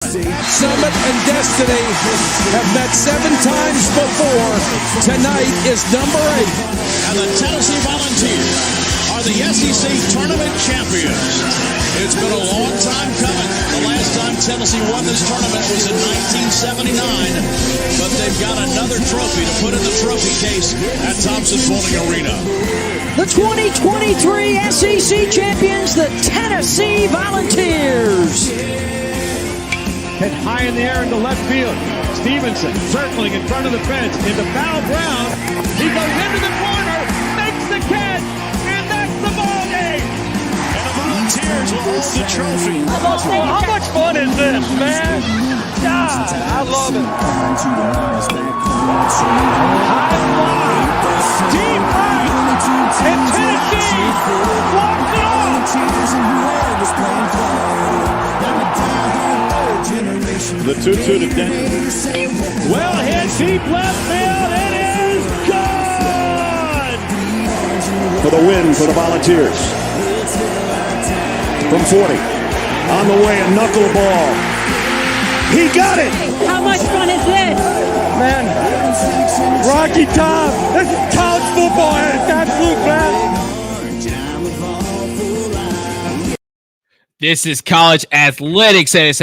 Summit and Destiny have met 7 times before. Tonight is number 8. And the Tennessee Volunteers are the SEC Tournament champions. It's been a long time coming. The last time Tennessee won this tournament was in 1979, but they've got another trophy to put in the trophy case at Thompson Bowling Arena. The 2023 SEC champions, the Tennessee Volunteers. Hit high in the air into left field. Stevenson circling in front of the fence into foul ground. He goes into the corner, makes the catch, and that's the ball game. And the Volunteers will hold the trophy. How much fun is this, man? God, I love it. High fly, deep right, and Tennessee walks it off. The 2-2 to Denton. Well hit deep left field. It is gone. For the win for the Volunteers. From 40. On the way, a knuckleball. He got it. How much fun is this? Man, Rocky Top. This is college football at its absolute best. This is college athletics at its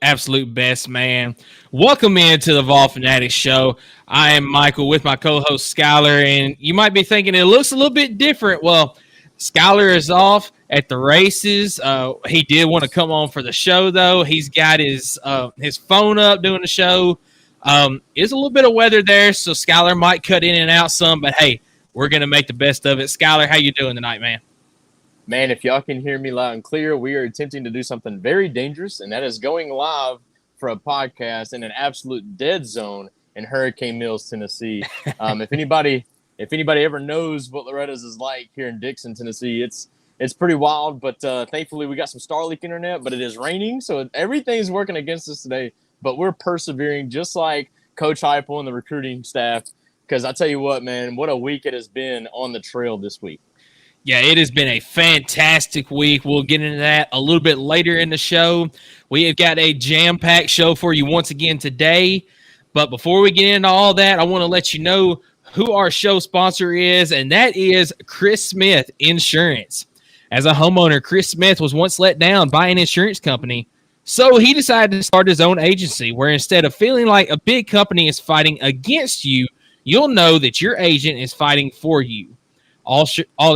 absolute best, man. Welcome into the Vol Fanatics Show. I am Michael with my co-host Skylar, and you might be thinking it looks a little bit different. Well, Skylar is off at the races. He did want to come on for the show, though. He's got his phone up doing the show. There's a little bit of weather there, so Skylar might cut in and out some, but hey, we're going to make the best of it. Skylar, how you doing tonight, man? Man, if y'all can hear me loud and clear, we are attempting to do something very dangerous, and that is going live for a podcast in an absolute dead zone in Hurricane Mills, Tennessee. If anybody ever knows what Loretta's is like here in Dixon, Tennessee, it's pretty wild. But thankfully, we got some Starlink internet, but it is raining, so everything's working against us today. But we're persevering, just like Coach Heupel and the recruiting staff. Because I tell you what, man, what a week it has been on the trail this week. Yeah, it has been a fantastic week. We'll get into that a little bit later in the show. We have got a jam-packed show for you once again today. But before we get into all that, I want to let you know who our show sponsor is, and that is Chris Smith Insurance. As a homeowner, Chris Smith was once let down by an insurance company, so he decided to start his own agency where instead of feeling like a big company is fighting against you, you'll know that your agent is fighting for you. All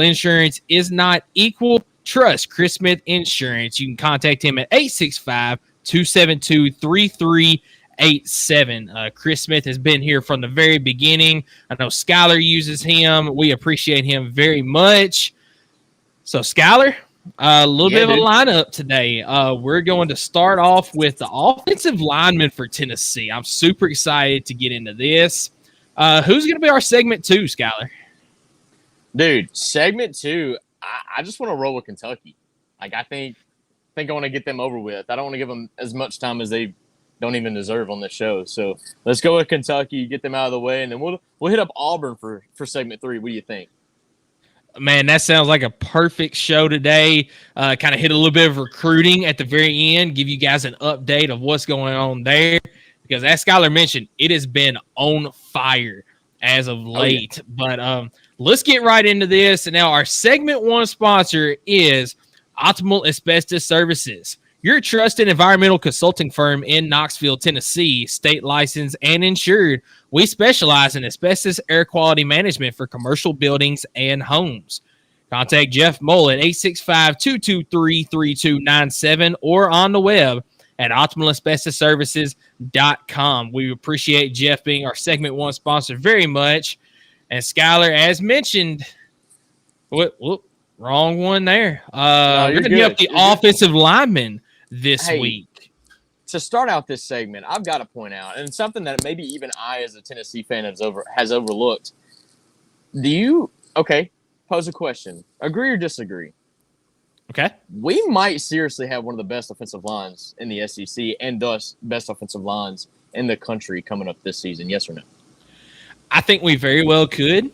insurance is not equal. Trust Chris Smith Insurance. You can contact him at 865-272-3387. Chris Smith has been here from the very beginning. I know Skylar uses him. We appreciate him very much. So, Skylar, a little bit of a lineup today. We're going to start off with the offensive lineman for Tennessee. I'm super excited to get into this. Who's going to be our segment 2, Skylar? Dude, segment 2, I just want to roll with Kentucky. Like, I think I want to get them over with. I don't want to give them as much time as they don't even deserve on this show. So let's go with Kentucky, get them out of the way, and then we'll hit up Auburn for segment 3. What do you think? Man, that sounds like a perfect show today. Kind of hit a little bit of recruiting at the very end, give you guys an update of what's going on there. Because as Skylar mentioned, it has been on fire as of late. Oh, yeah. But let's get right into this. And now our segment 1 sponsor is Optimal Asbestos Services. Your trusted environmental consulting firm in Knoxville, Tennessee, state licensed and insured. We specialize in asbestos air quality management for commercial buildings and homes. Contact Jeff Mole at 865-223-3297 or on the web at optimalasbestosservices.com. We appreciate Jeff being our segment 1 sponsor very much. And Skylar, as mentioned, wrong one there. We're going to get up the offensive lineman this week. To start out this segment, I've got to point out, and something that maybe even I as a Tennessee fan has overlooked. Pose a question. Agree or disagree? Okay. We might seriously have one of the best offensive lines in the SEC and thus best offensive lines in the country coming up this season. Yes or no? I think we very well could,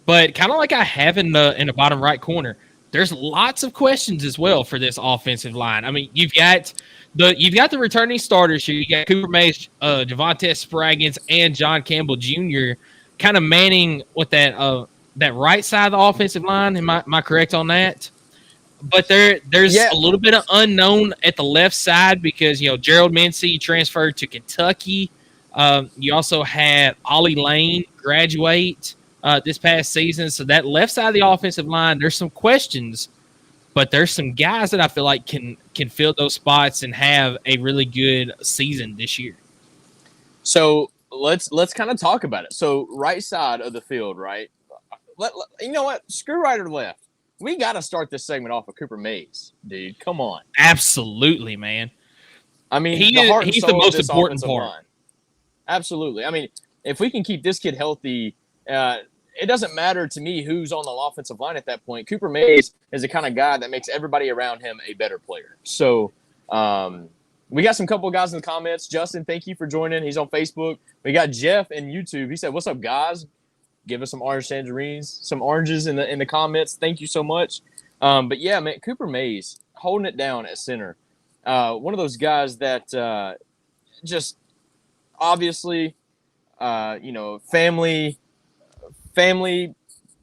but kind of like I have in the bottom right corner, there's lots of questions as well for this offensive line. I mean, you've got You've got the returning starters here. You got Cooper Mays, Javonte Spraggins, and John Campbell Jr. kind of manning with that right side of the offensive line. Am I correct on that? But there's a little bit of unknown at the left side because, Gerald Mincey transferred to Kentucky. You also had Ollie Lane graduate this past season. So that left side of the offensive line, there's some questions, but there's some guys that I feel like can fill those spots and have a really good season this year. So let's kind of talk about it. So right side of the field, right? You know what? Screw right or left. We got to start this segment off with Cooper Mays, dude. Come on. Absolutely, man. I mean, he's the most important part. Line. Absolutely. I mean, if we can keep this kid healthy, it doesn't matter to me who's on the offensive line at that point. Cooper Mays is the kind of guy that makes everybody around him a better player. So we got some couple of guys in the comments. Justin, thank you for joining. He's on Facebook. We got Jeff in YouTube. He said, "What's up, guys? Give us some orange tangerines, some oranges in the comments. Thank you so much." But yeah, man, Cooper Mays holding it down at center. One of those guys that just obviously, family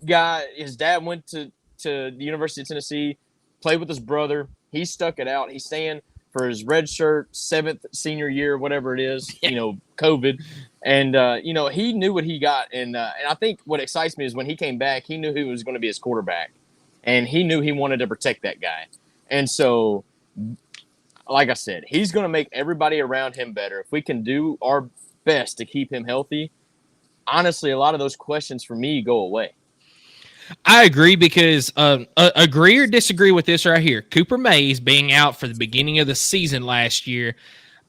guy. His dad went to the University of Tennessee, played with his brother. He stuck it out. He's staying for his red shirt, 7th senior year, whatever it is, COVID. And, he knew what he got. And I think what excites me is when he came back, he knew who was going to be his quarterback. And he knew he wanted to protect that guy. And so, like I said, he's going to make everybody around him better. If we can do our best to keep him healthy, honestly, a lot of those questions for me go away. I agree because agree or disagree with this right here. Cooper Mays being out for the beginning of the season last year,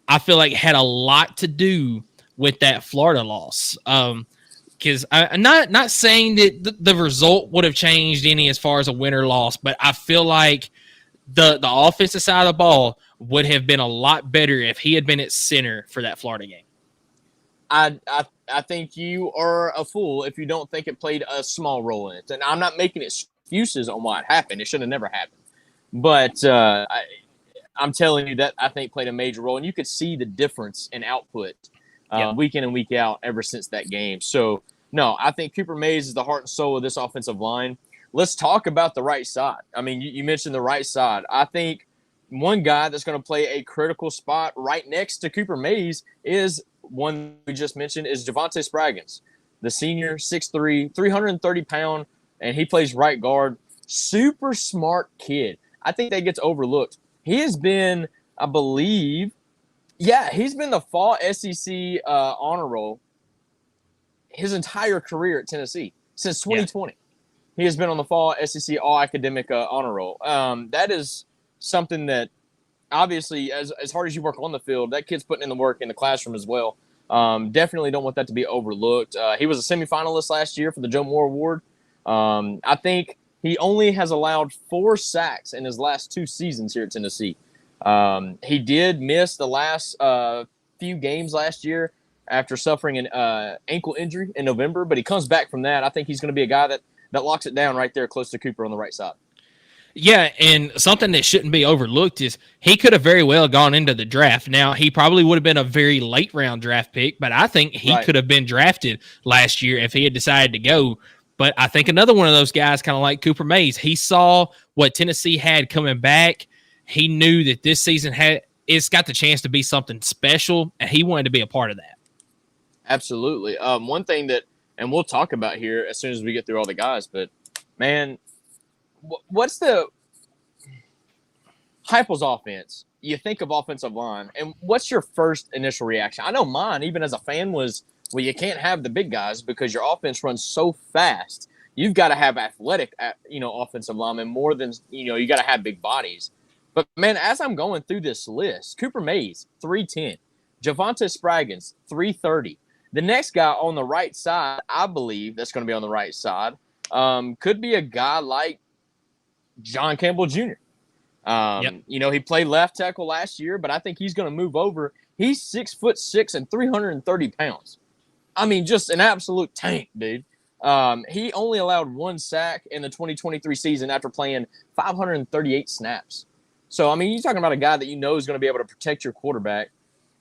I feel like had a lot to do with that Florida loss. Because I'm not saying that the result would have changed any as far as a win or loss, but I feel like the offensive side of the ball would have been a lot better if he had been at center for that Florida game. I think you are a fool if you don't think it played a small role in it. And I'm not making excuses on why it happened. It should have never happened. But I'm telling you that I think played a major role. And you could see the difference in output week in and week out ever since that game. So, no, I think Cooper Mays is the heart and soul of this offensive line. Let's talk about the right side. I mean, you mentioned the right side. I think one guy that's going to play a critical spot right next to Cooper Mays is one we just mentioned is Javonte Spraggins, the senior, 6'3", 330-pound, and he plays right guard. Super smart kid. I think that gets overlooked. He has been, I believe, he's been the fall SEC honor roll his entire career at Tennessee since 2020. He has been on the fall SEC all-academic honor roll. That is something that, obviously, as hard as you work on the field, that kid's putting in the work in the classroom as well. Definitely don't want that to be overlooked. He was a semifinalist last year for the Joe Moore Award. I think he only has allowed 4 sacks in his last 2 seasons here at Tennessee. He did miss the last few games last year after suffering an ankle injury in November, but he comes back from that. I think he's going to be a guy that locks it down right there close to Cooper on the right side. Yeah, and something that shouldn't be overlooked is he could have very well gone into the draft. Now, he probably would have been a very late round draft pick, but I think he could have been drafted last year if he had decided to go. But I think another one of those guys, kind of like Cooper Mays, he saw what Tennessee had coming back. He knew that this season it's got the chance to be something special, and he wanted to be a part of that. Absolutely. One thing that, and we'll talk about here as soon as we get through all the guys, but, man, what's the Heupel's offense? You think of offensive line, and what's your first initial reaction? I know mine, even as a fan, was, well, you can't have the big guys because your offense runs so fast. You've got to have athletic, offensive linemen more than, you got to have big bodies. But, man, as I'm going through this list, Cooper Mays, 310. Javonte Spraggins, 330. The next guy on the right side, I believe that's going to be on the right side, could be a guy like John Campbell Jr. He played left tackle last year, but I think he's going to move over. He's 6'6" and 330 pounds. I mean, just an absolute tank, dude. He only allowed 1 sack in the 2023 season after playing 538 snaps. So, I mean, you're talking about a guy that you know is going to be able to protect your quarterback.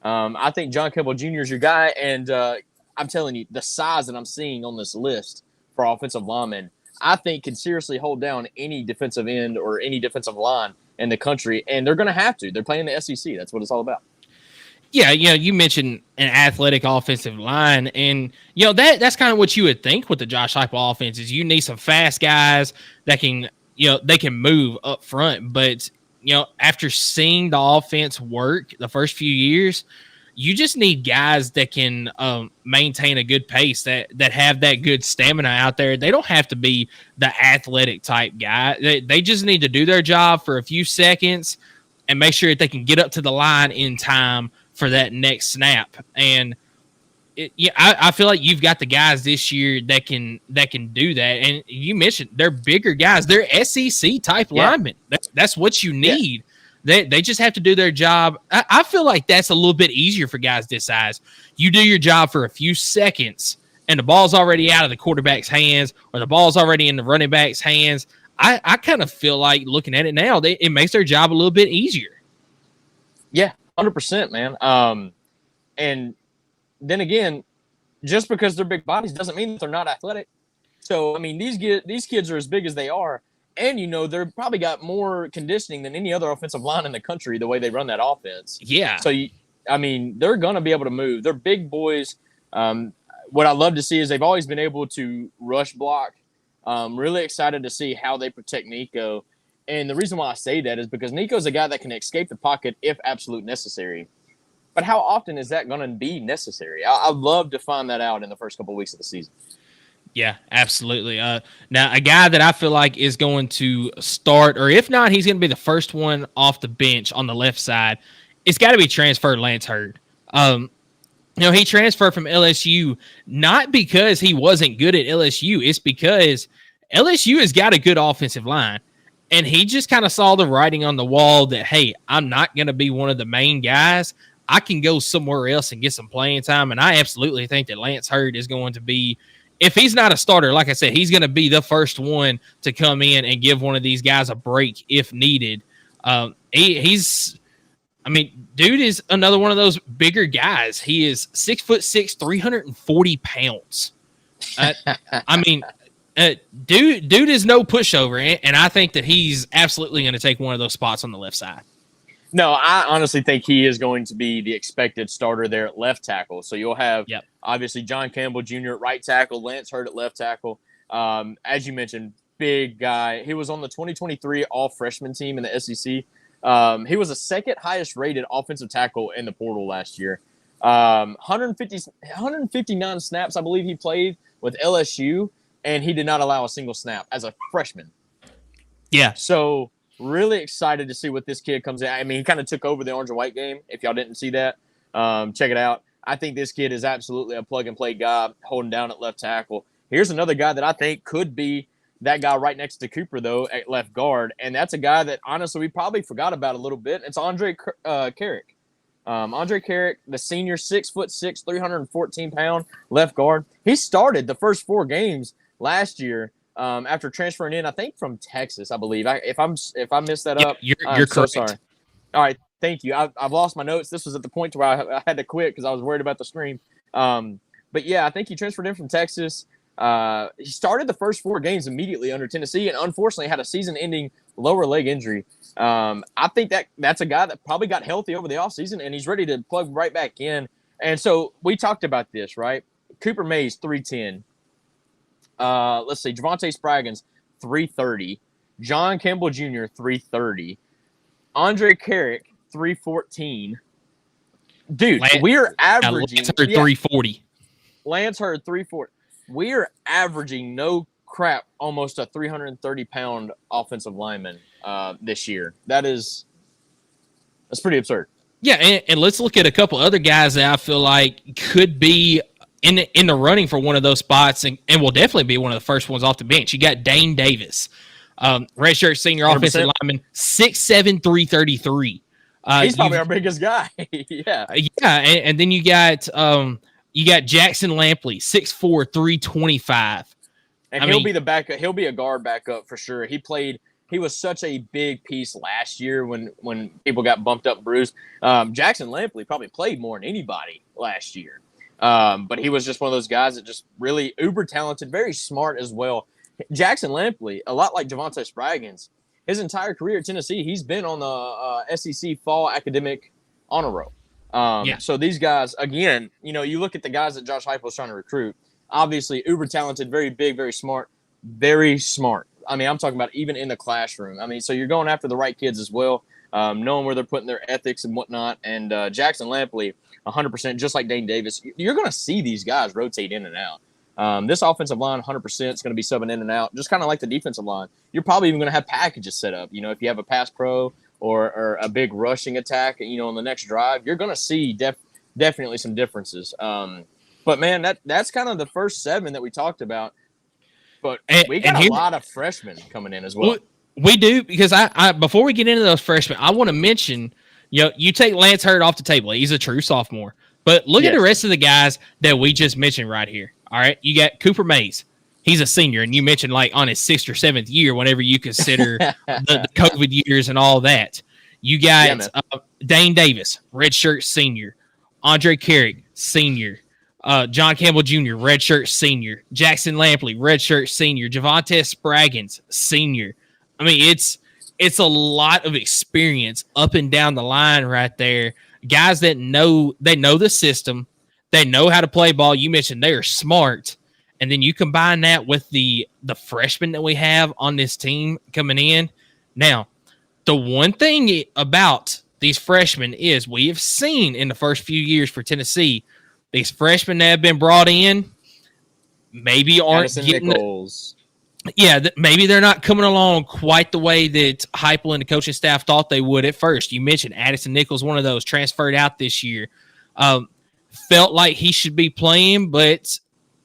I think John Campbell Jr. is your guy, and I'm telling you, the size that I'm seeing on this list for offensive linemen, I think can seriously hold down any defensive end or any defensive line in the country, and they're going to have to. They're playing the SEC. That's what it's all about. Yeah, you mentioned an athletic offensive line, and that's kind of what you would think with the Josh Heupel offense is you need some fast guys that can they can move up front. But after seeing the offense work the first few years, you just need guys that can maintain a good pace, that have that good stamina out there. They don't have to be the athletic type guy. They just need to do their job for a few seconds and make sure that they can get up to the line in time for that next snap. And I feel like you've got the guys this year that can do that. And you mentioned they're bigger guys. They're SEC type linemen. That's what you need. Yeah. They just have to do their job. I feel like that's a little bit easier for guys this size. You do your job for a few seconds, and the ball's already out of the quarterback's hands, or the ball's already in the running back's hands. I kind of feel like looking at it now, it makes their job a little bit easier. Yeah. 100%, man. And then again, just because they're big bodies doesn't mean that they're not athletic. So, I mean, these kids are as big as they are, and they're probably got more conditioning than any other offensive line in the country. The way they run that offense. Yeah. So, they're gonna be able to move. They're big boys. What I love to see is they've always been able to rush block. Really excited to see how they protect Nico. And the reason why I say that is because Nico's a guy that can escape the pocket if absolute necessary. But how often is that going to be necessary? I'd love to find that out in the first couple of weeks of the season. Yeah, absolutely. Now, a guy that I feel like is going to start, or if not, he's going to be the first one off the bench on the left side. It's got to be transferred Lance Hurd. He transferred from LSU not because he wasn't good at LSU. It's because LSU has got a good offensive line. And he just kind of saw the writing on the wall that, hey, I'm not going to be one of the main guys. I can go somewhere else and get some playing time. And I absolutely think that Lance Hurd is going to be, if he's not a starter, like I said, he's going to be the first one to come in and give one of these guys a break if needed. Dude is another one of those bigger guys. He is 6'6", 340 pounds. Dude is no pushover, and I think that he's absolutely going to take one of those spots on the left side. No, I honestly think he is going to be the expected starter there at left tackle. So you'll have, obviously, John Campbell Jr. at right tackle, Lance Hurd at left tackle. As you mentioned, big guy. He was on the 2023 all-freshman team in the SEC. He was the second highest-rated offensive tackle in the portal last year. 159 snaps, I believe he played with LSU. And he did not allow a single snap as a freshman. Yeah. So really excited to see what this kid comes in. I mean, he kind of took over the orange and white game. If y'all didn't see that, check it out. I think this kid is absolutely a plug-and-play guy holding down at left tackle. Here's another guy that I think could be that guy right next to Cooper, though, at left guard. And that's a guy that, honestly, we probably forgot about a little bit. It's Andre Carrick. Andre Carrick, the senior, 6'6", 314-pound left guard. He started the first 4 games last year after transferring in, I think, from Texas, I believe. If I missed that up, you're so correct. sorry. All right, thank you. I've lost my notes. This was at the point where I had to quit because I was worried about the stream. But yeah, I think he transferred in from Texas. He started the first 4 games immediately under Tennessee, and unfortunately had a season-ending lower leg injury. I think that's a guy that probably got healthy over the offseason, and he's ready to plug right back in. And so we talked about this, right? Cooper Mays, 310. Let's see, Javonte Spraggins, 330. John Campbell Jr., 330. Andre Carrick, 314. Dude, we're averaging Lance Hurd, 340. Lance Hurd, 340. We're averaging no crap almost a 330-pound offensive lineman this year. That's pretty absurd. Yeah, and let's look at a couple other guys that I feel like could be in the running for one of those spots and will definitely be one of the first ones off the bench. You got Dane Davis, redshirt senior 100%. Offensive lineman, 6'7", 333. He's probably our biggest guy. Yeah. Yeah, and then you got Jackson Lampley, 6'4", 325. And he'll be the backup. He'll be a guard backup for sure. He played he was such a big piece last year when people got bumped up, bruised. Jackson Lampley probably played more than anybody last year. But he was just one of those guys that just really uber talented, very smart as well. Jackson Lampley, a lot like Javonte Spraggins, his entire career at Tennessee, he's been on the SEC Fall Academic Honor Roll. So these guys, again, you look at the guys that Josh Heupel was trying to recruit, obviously uber talented, very big, very smart, very smart. I mean, I'm talking about even in the classroom. I mean, so you're going after the right kids as well, knowing where they're putting their ethics and whatnot. And Jackson Lampley, 100%, just like Dane Davis, you're going to see these guys rotate in and out. This offensive line, 100%, is going to be subbing in and out, just kind of like the defensive line. You're probably even going to have packages set up. If you have a pass pro or a big rushing attack, on the next drive, you're going to see definitely some differences. But, man, that's kind of the first 7 that we talked about. But we got a lot of freshmen coming in as well. We do, because I before we get into those freshmen, I want to mention, you take Lance Hurd off the table. He's a true sophomore. But look at the rest of the guys that we just mentioned right here. All right, you got Cooper Mays. He's a senior, and you mentioned like on his 6th or 7th year, whenever you consider the COVID years and all that. You got Dane Davis, redshirt senior. Andre Carrick, senior. John Campbell Jr., redshirt senior. Jackson Lampley, redshirt senior. Javonte Spraggins, senior. I mean, it's a lot of experience up and down the line right there. Guys that know the system. They know how to play ball. You mentioned they are smart. And then you combine that with the freshmen that we have on this team coming in. Now, the one thing about these freshmen is we have seen in the first few years for Tennessee, these freshmen that have been brought in maybe aren't getting maybe they're not coming along quite the way that Heupel and the coaching staff thought they would at first. You mentioned Addison Nichols, one of those transferred out this year. Felt like he should be playing, but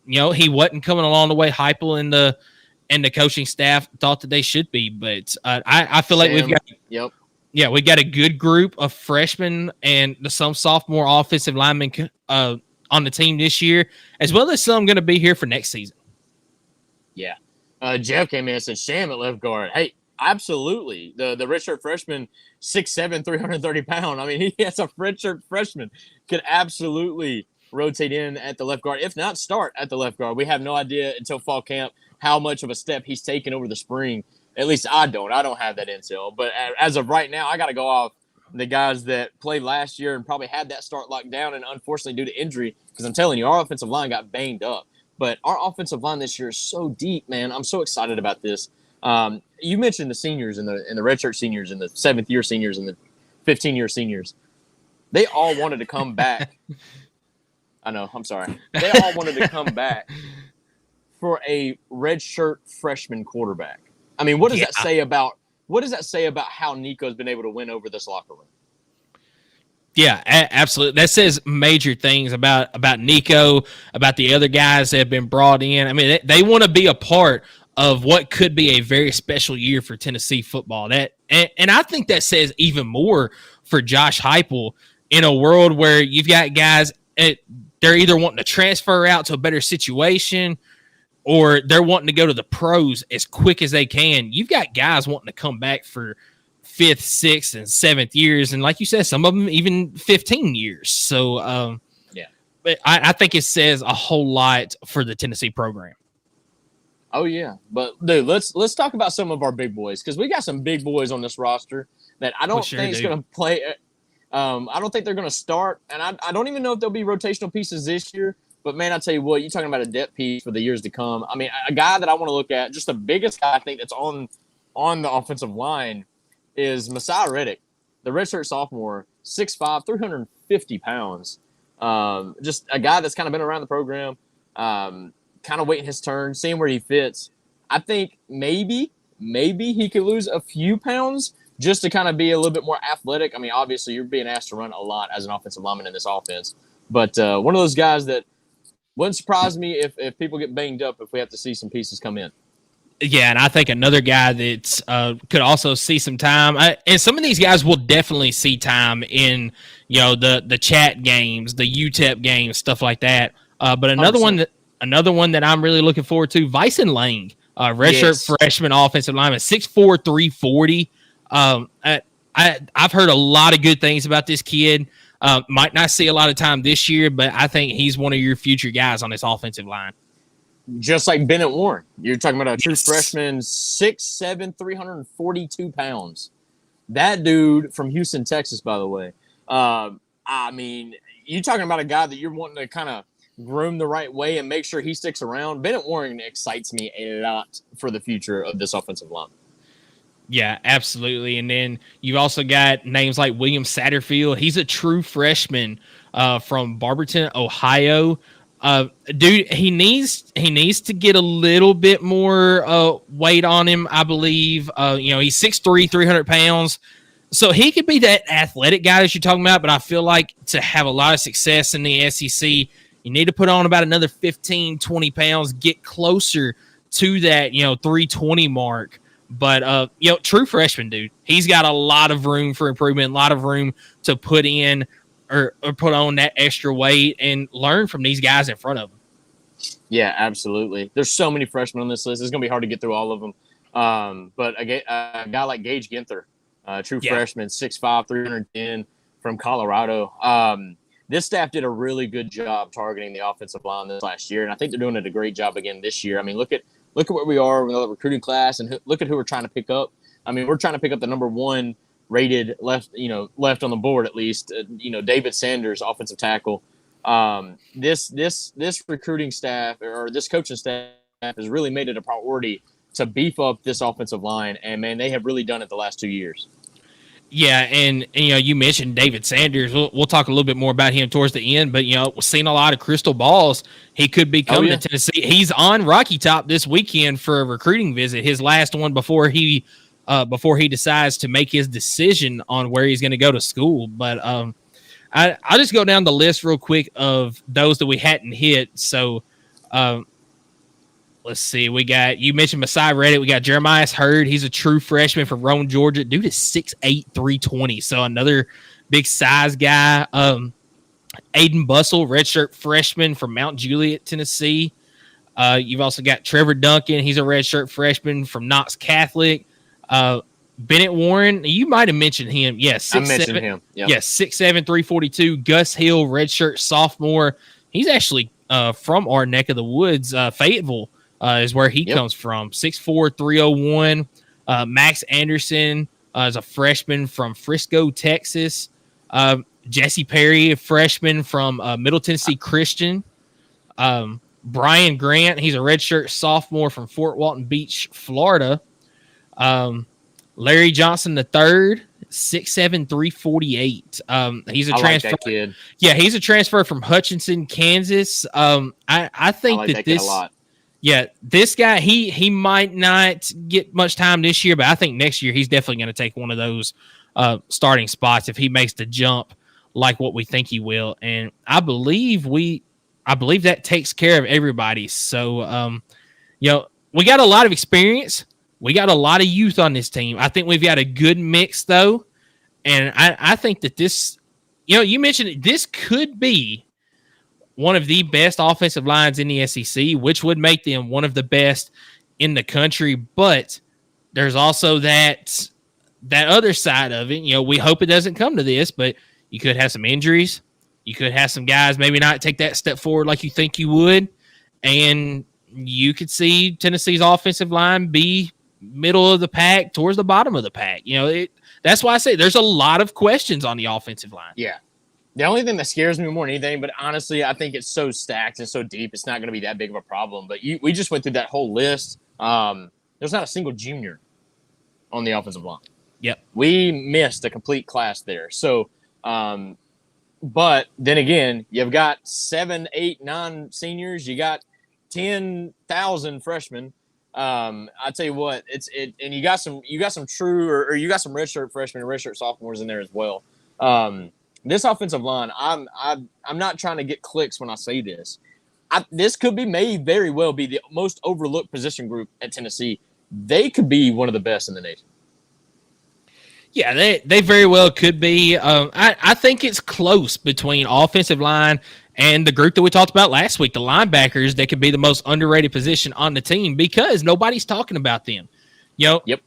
he wasn't coming along the way Heupel and the coaching staff thought that they should be. But I feel like we've got we got a good group of freshmen and some sophomore offensive linemen on the team this year, as well as some going to be here for next season. Yeah. Jeff came in and said, Sham at left guard. Hey, absolutely. The redshirt freshman, 6'7", 330 pounds. I mean, he has a redshirt freshman, could absolutely rotate in at the left guard, if not start at the left guard. We have no idea until fall camp how much of a step he's taken over the spring. At least I don't have that intel. But as of right now, I got to go off the guys that played last year and probably had that start locked down, and unfortunately due to injury, because I'm telling you, our offensive line got banged up. But our offensive line this year is so deep, man. I'm so excited about this. You mentioned the seniors and the redshirt seniors and the 7th-year seniors and the 15-year seniors. They all wanted to come back. I know, I'm sorry. They all wanted to come back for a redshirt freshman quarterback. I mean, what does that say about how Nico's been able to win over this locker room? Yeah, absolutely. That says major things about Nico, about the other guys that have been brought in. I mean, they want to be a part of what could be a very special year for Tennessee football. And I think that says even more for Josh Heupel in a world where you've got guys, they're either wanting to transfer out to a better situation or they're wanting to go to the pros as quick as they can. You've got guys wanting to come back for 5th, 6th, and 7th years. And like you said, some of them even 15 years. So, but I think it says a whole lot for the Tennessee program. Oh, yeah. But, dude, let's talk about some of our big boys, because we got some big boys on this roster that I don't think is going to play. I don't think they're going to start. And I don't even know if they'll be rotational pieces this year. But, man, I tell you what, you're talking about a depth piece for the years to come. I mean, a guy that I want to look at, just the biggest guy I think that's on the offensive line is Messiah Reddick, the redshirt sophomore, 6'5", 350 pounds. Just a guy that's kind of been around the program, kind of waiting his turn, seeing where he fits. I think maybe he could lose a few pounds just to kind of be a little bit more athletic. I mean, obviously, you're being asked to run a lot as an offensive lineman in this offense. But one of those guys that wouldn't surprise me if people get banged up if we have to see some pieces come in. Yeah, and I think another guy that could also see some time, and some of these guys will definitely see time in, the chat games, the UTEP games, stuff like that. But another 100%. One that I'm really looking forward to, Vyson Lang, redshirt freshman offensive lineman, 6'4", 340. I've heard a lot of good things about this kid. Might not see a lot of time this year, but I think he's one of your future guys on this offensive line. Just like Bennett Warren. You're talking about a true freshman, 6'7", 342 pounds. That dude from Houston, Texas, by the way. I mean, you're talking about a guy that you're wanting to kind of groom the right way and make sure he sticks around. Bennett Warren excites me a lot for the future of this offensive line. Yeah, absolutely. And then you've also got names like William Satterfield. He's a true freshman from Barberton, Ohio. Dude, he needs to get a little bit more weight on him, I believe. He's 6'3", 300 pounds. So he could be that athletic guy that you're talking about, but I feel like to have a lot of success in the SEC, you need to put on about another 15, 20 pounds, get closer to that, 320 mark. But, true freshman, dude, he's got a lot of room for improvement, a lot of room to put in or put on that extra weight and learn from these guys in front of him. Yeah, absolutely. There's so many freshmen on this list. It's going to be hard to get through all of them. But a guy like Gage Ginther, true freshman, 6'5", 310 from Colorado. This staff did a really good job targeting the offensive line this last year, and I think they're doing a great job again this year. I mean, look at where we are with the recruiting class, and look at who we're trying to pick up. I mean, we're trying to pick up the number 1 rated left on the board at least. David Sanders, offensive tackle. This recruiting staff or this coaching staff has really made it a priority to beef up this offensive line, and man, they have really done it the last 2 years. Yeah, and you mentioned David Sanders. We'll talk a little bit more about him towards the end, but we've seen a lot of crystal balls. He could be coming to Tennessee. He's on Rocky Top this weekend for a recruiting visit, his last one before he decides to make his decision on where he's going to go to school. But I'll just go down the list real quick of those that we hadn't hit. So let's see. You mentioned Messiah Reddick. We got Jeremiah Hurd. He's a true freshman from Rome, Georgia. Dude is 6'8", 320. So another big size guy. Aiden Bussell, redshirt freshman from Mount Juliet, Tennessee. You've also got Trevor Duncan. He's a redshirt freshman from Knox Catholic. Bennett Warren, you might have mentioned him. Yes, I mentioned him. Yep. Yes, 6'7", 342. Gus Hill, redshirt sophomore. He's actually from our neck of the woods. Fayetteville is where he comes from. 6'4", 301. Max Anderson is a freshman from Frisco, Texas. Jesse Perry, a freshman from Middle Tennessee Christian. Brian Grant, he's a redshirt sophomore from Fort Walton Beach, Florida. Larry Johnson III, 6'7", 348. He's a transfer. Like that kid. Yeah, he's a transfer from Hutchinson, Kansas. I think like that this kid a lot. Yeah, this guy, he might not get much time this year, but I think next year he's definitely going to take one of those starting spots if he makes the jump like what we think he will. And I believe that takes care of everybody. So, we got a lot of experience. We got a lot of youth on this team. I think we've got a good mix, though. And I think that this, you mentioned it, this could be one of the best offensive lines in the SEC, which would make them one of the best in the country. But there's also that other side of it. We hope it doesn't come to this, but you could have some injuries. You could have some guys maybe not take that step forward like you think you would. And you could see Tennessee's offensive line be middle of the pack towards the bottom of the pack. That's why I say there's a lot of questions on the offensive line. Yeah. The only thing that scares me more than anything, but honestly, I think it's so stacked and so deep, it's not going to be that big of a problem. But we just went through that whole list. There's not a single junior on the offensive line. Yep. We missed a complete class there. So, but then again, you've got 7, 8, 9 seniors. You got 10,000 freshmen. I tell you what, and you got some true or you got some redshirt freshmen and redshirt sophomores in there as well. This offensive line, I'm not trying to get clicks when I say this. This may very well be the most overlooked position group at Tennessee. They could be one of the best in the nation. Yeah, they very well could be. I think it's close between offensive line and the group that we talked about last week, the linebackers. That could be the most underrated position on the team because nobody's talking about them. You know, Yep.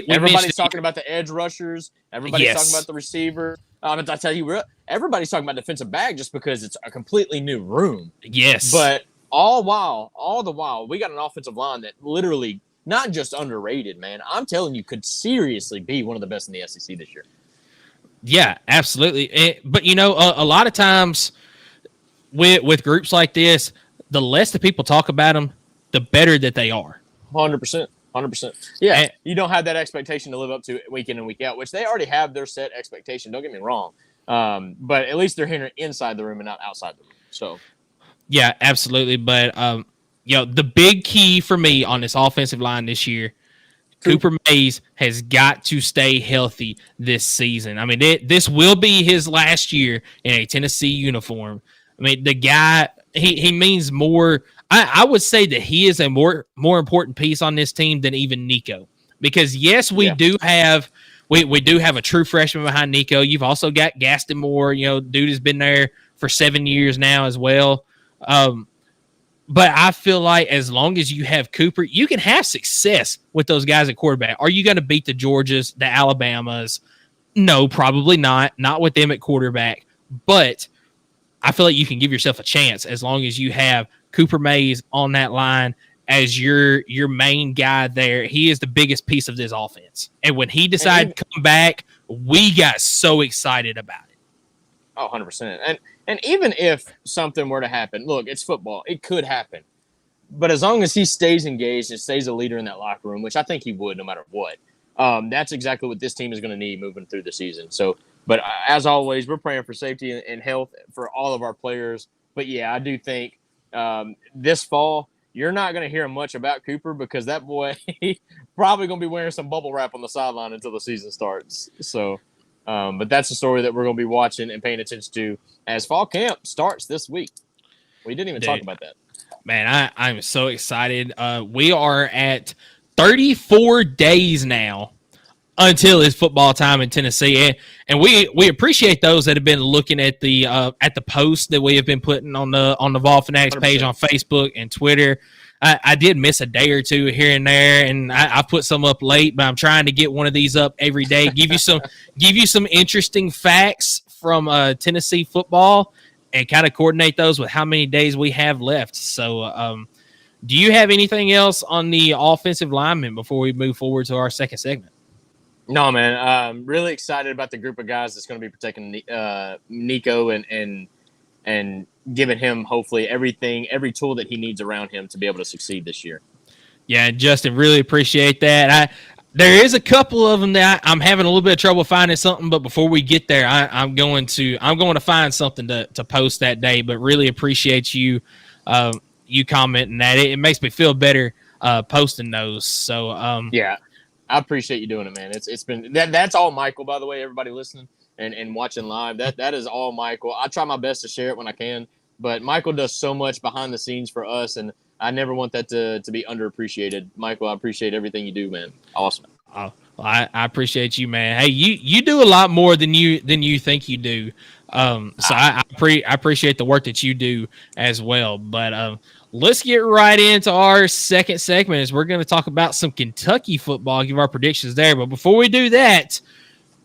Everybody's talking about the edge rushers. Everybody's talking about the receiver. I tell you, everybody's talking about defensive back just because it's a completely new room. Yes. But all the while, we got an offensive line that literally not just underrated, man. I'm telling you, could seriously be one of the best in the SEC this year. Yeah, absolutely. But, you know, a lot of times with groups like this, the less the people talk about them, the better that they are. 100%. 100%. Yeah, you don't have that expectation to live up to week in and week out, which they already have their set expectation. Don't get me wrong. But at least they're here inside the room and not outside the room. So, yeah, absolutely. But, you know, the big key for me on this offensive line this year, Cooper Mays has got to stay healthy this season. I mean, this will be his last year in a Tennessee uniform. I mean, the guy, he means more. I would say that he is a more important piece on this team than even Nico. Because, yes, we do have a true freshman behind Nico. You've also got Gaston Moore. You know, dude has been there for 7 years now as well. But I feel like as long as you have Cooper, you can have success with those guys at quarterback. Are you going to beat the Georgias, the Alabamas? No, probably not. Not with them at quarterback. But I feel like you can give yourself a chance as long as you have Cooper Mays on that line as your main guy there. He is the biggest piece of this offense. And when he decided to come back, we got so excited about it. Oh, 100%. And even if something were to happen, look, it's football. It could happen. But as long as he stays engaged and stays a leader in that locker room, which I think he would no matter what, that's exactly what this team is going to need moving through the season. So, but as always, we're praying for safety and health for all of our players. But, yeah, I do think this fall, you're not going to hear much about Cooper because that boy probably going to be wearing some bubble wrap on the sideline until the season starts. So, but that's a story that we're going to be watching and paying attention to as fall camp starts this week. We didn't even talk about that. Man, I'm so excited. We are at 34 days now until it's football time in Tennessee. And we appreciate those that have been looking at the posts that we have been putting on the Vol Fanatics 100%. Page on Facebook and Twitter. I did miss a day or two here and there, and I put some up late, but I'm trying to get one of these up every day. Give you some interesting facts from Tennessee football, and kind of coordinate those with how many days we have left. So, do you have anything else on the offensive linemen before we move forward to our second segment? No, man. I'm really excited about the group of guys that's going to be protecting Nico and giving him hopefully every tool that he needs around him to be able to succeed this year. Yeah, Justin, really appreciate that. There is a couple of them that I'm having a little bit of trouble finding something, but before we get there, I'm going to find something to post that day. But really appreciate you commenting that. It makes me feel better posting those. So yeah, I appreciate you doing it, man. It's been that's all Michael, by the way. Everybody listening and watching live, that is all Michael. I try my best to share it when I can, but Michael does so much behind the scenes for us, and I never want that to be underappreciated. Michael, I appreciate everything you do, man. Awesome. Oh, well, I appreciate you, man. Hey, you do a lot more than you think you do. So I appreciate the work that you do as well. But let's get right into our second segment as we're going to talk about some Kentucky football, give our predictions there. But before we do that,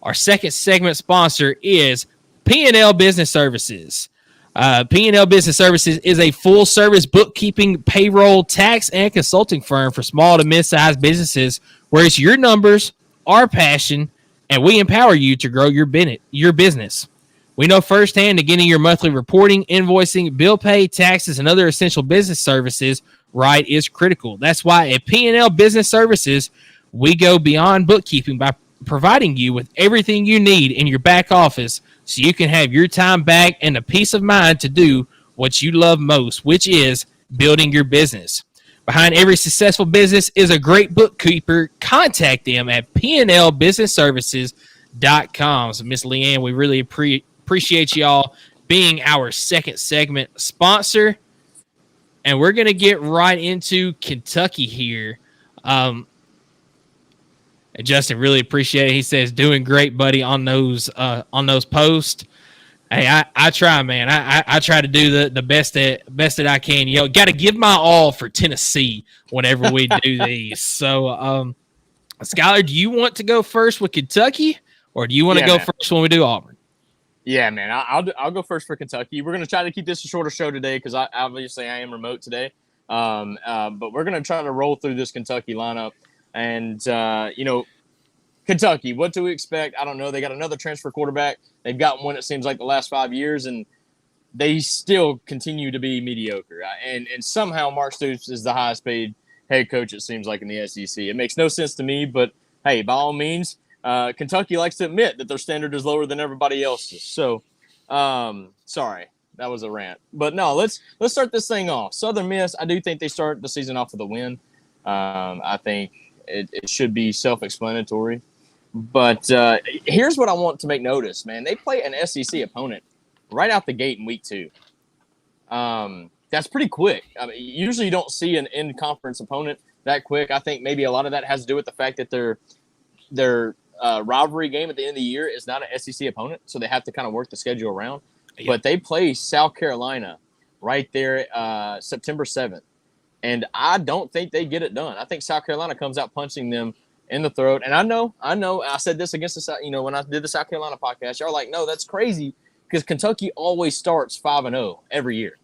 our second segment sponsor is P&L Business Services. P&L Business Services is a full-service bookkeeping, payroll, tax, and consulting firm for small to mid-sized businesses where it's your numbers, our passion, and we empower you to grow your business. We know firsthand that getting your monthly reporting, invoicing, bill pay, taxes, and other essential business services right is critical. That's why at P&L Business Services, we go beyond bookkeeping by providing you with everything you need in your back office so you can have your time back and the peace of mind to do what you love most, which is building your business. Behind every successful business is a great bookkeeper. Contact them at pnlbusinessservices.com. So, Miss Leanne, we really appreciate y'all being our second segment sponsor. And we're going to get right into Kentucky here. And Justin, really appreciate it. He says, doing great, buddy, on those posts. Hey, I try, man. I try to do the best that I can. You know, got to give my all for Tennessee whenever we do these. So, Skylar, do you want to go first with Kentucky, or do you want to go first when we do Auburn? Yeah, man. I'll go first for Kentucky. We're gonna try to keep this a shorter show today because I am remote today. But we're gonna try to roll through this Kentucky lineup, and Kentucky. What do we expect? I don't know. They got another transfer quarterback. They've got one, it seems like, the last 5 years, and they still continue to be mediocre. And somehow Mark Stoops is the highest paid head coach, it seems like, in the SEC. It makes no sense to me, but hey, by all means, Kentucky likes to admit that their standard is lower than everybody else's. So, sorry, that was a rant. But no, let's start this thing off. Southern Miss, I do think they start the season off with a win. I think it should be self-explanatory. But here's what I want to make notice, man. They play an SEC opponent right out the gate in week 2. That's pretty quick. I mean, usually you don't see an in-conference opponent that quick. I think maybe a lot of that has to do with the fact that their rivalry game at the end of the year is not an SEC opponent, so they have to kind of work the schedule around. Yeah. But they play South Carolina right there September 7th, and I don't think they get it done. I think South Carolina comes out punching them in the throat. And I know. I said this against when I did the South Carolina podcast, y'all were like, no, that's crazy because Kentucky always starts 5-0 every year.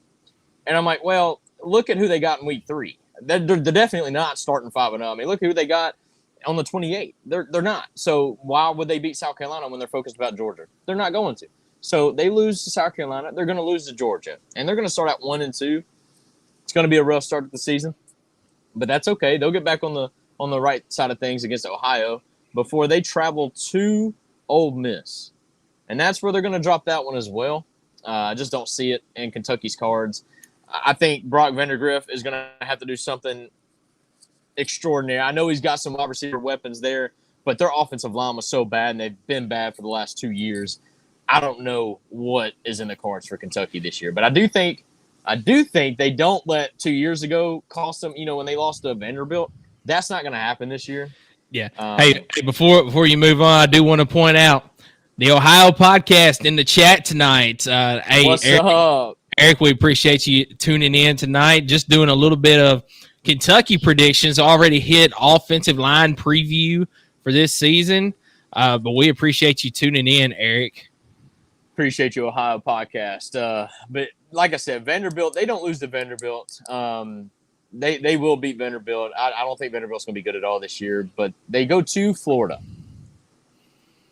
And I'm like, well, look at who they got in week 3. They're definitely not starting 5-0. I mean, look at who they got on the 28th. They're not. So why would they beat South Carolina when they're focused about Georgia? They're not going to. So they lose to South Carolina. They're going to lose to Georgia. And they're going to start at 1-2. It's going to be a rough start to the season. But that's okay. They'll get back on the right side of things against Ohio before they travel to Ole Miss. And that's where they're going to drop that one as well. I just don't see it in Kentucky's cards. I think Brock Vandagriff is going to have to do something extraordinary. I know he's got some wide receiver weapons there, but their offensive line was so bad, and they've been bad for the last 2 years. I don't know what is in the cards for Kentucky this year, but I do think they don't let 2 years ago cost them, when they lost to Vanderbilt. That's not going to happen this year. Yeah. Hey, before you move on, I do want to point out the Ohio podcast in the chat tonight. Hey, what's up? Eric, we appreciate you tuning in tonight. Just doing a little bit of Kentucky predictions. Already hit offensive line preview for this season, but we appreciate you tuning in, Eric. Appreciate you, Ohio podcast. But like I said, Vanderbilt, they don't lose to Vanderbilt. They will beat Vanderbilt. I don't think Vanderbilt's going to be good at all this year, but they go to Florida.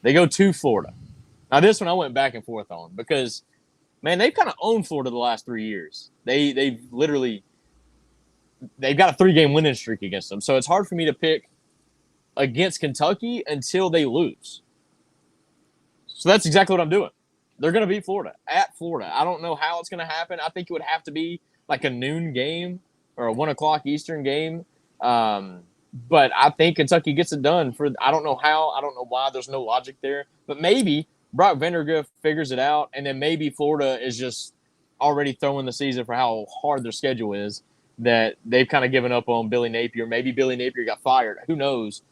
Now, this one I went back and forth on because, man, they've kind of owned Florida the last 3 years. They've got a 3-game winning streak against them. So it's hard for me to pick against Kentucky until they lose. So that's exactly what I'm doing. They're going to beat Florida at Florida. I don't know how it's going to happen. I think it would have to be like a noon game or a 1 o'clock Eastern game. But I think Kentucky gets it done. I don't know how. I don't know why. There's no logic there. But maybe Brock Vandagriff figures it out, and then maybe Florida is just already throwing the season for how hard their schedule is, that they've kind of given up on Billy Napier. Maybe Billy Napier got fired. Who knows?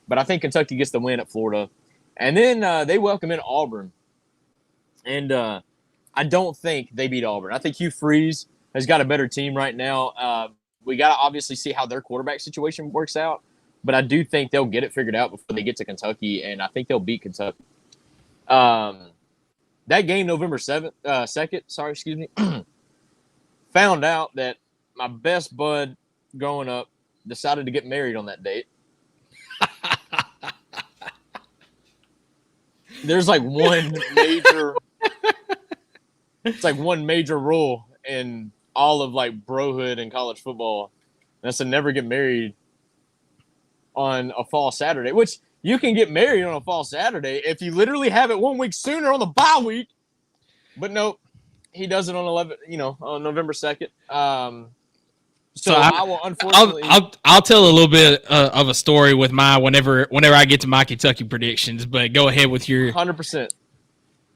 But I think Kentucky gets the win at Florida. And then they welcome in Auburn. And I don't think they beat Auburn. I think Hugh Freeze has got a better team right now. We got to obviously see how their quarterback situation works out. But I do think they'll get it figured out before they get to Kentucky, and I think they'll beat Kentucky. That game, November 2nd, found out that my best bud growing up decided to get married on that date. There's like one major rule in all of like brohood and college football. That's to never get married on a fall Saturday, which you can get married on a fall Saturday if you literally have it 1 week sooner on the bye week. But nope, he does it on on November 2nd. So I will unfortunately. I'll tell a little bit of a story with whenever I get to my Kentucky predictions. But go ahead with your 100%.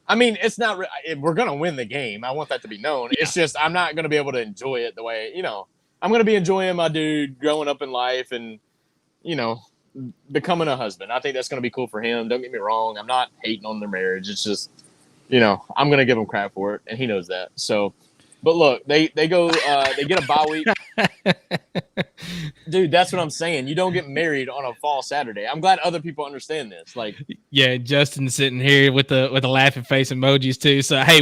I mean, it's not. We're gonna win the game. I want that to be known. Yeah. It's just I'm not gonna be able to enjoy it the way I'm gonna be enjoying my dude growing up in life, and becoming a husband. I think that's going to be cool for him. Don't get me wrong. I'm not hating on their marriage. It's just, I'm going to give him crap for it, and he knows that. So, but look, they go, they get a bye week. Dude, that's what I'm saying. You don't get married on a fall Saturday. I'm glad other people understand this. Like, yeah, Justin's sitting here with the laughing face emojis too. So hey,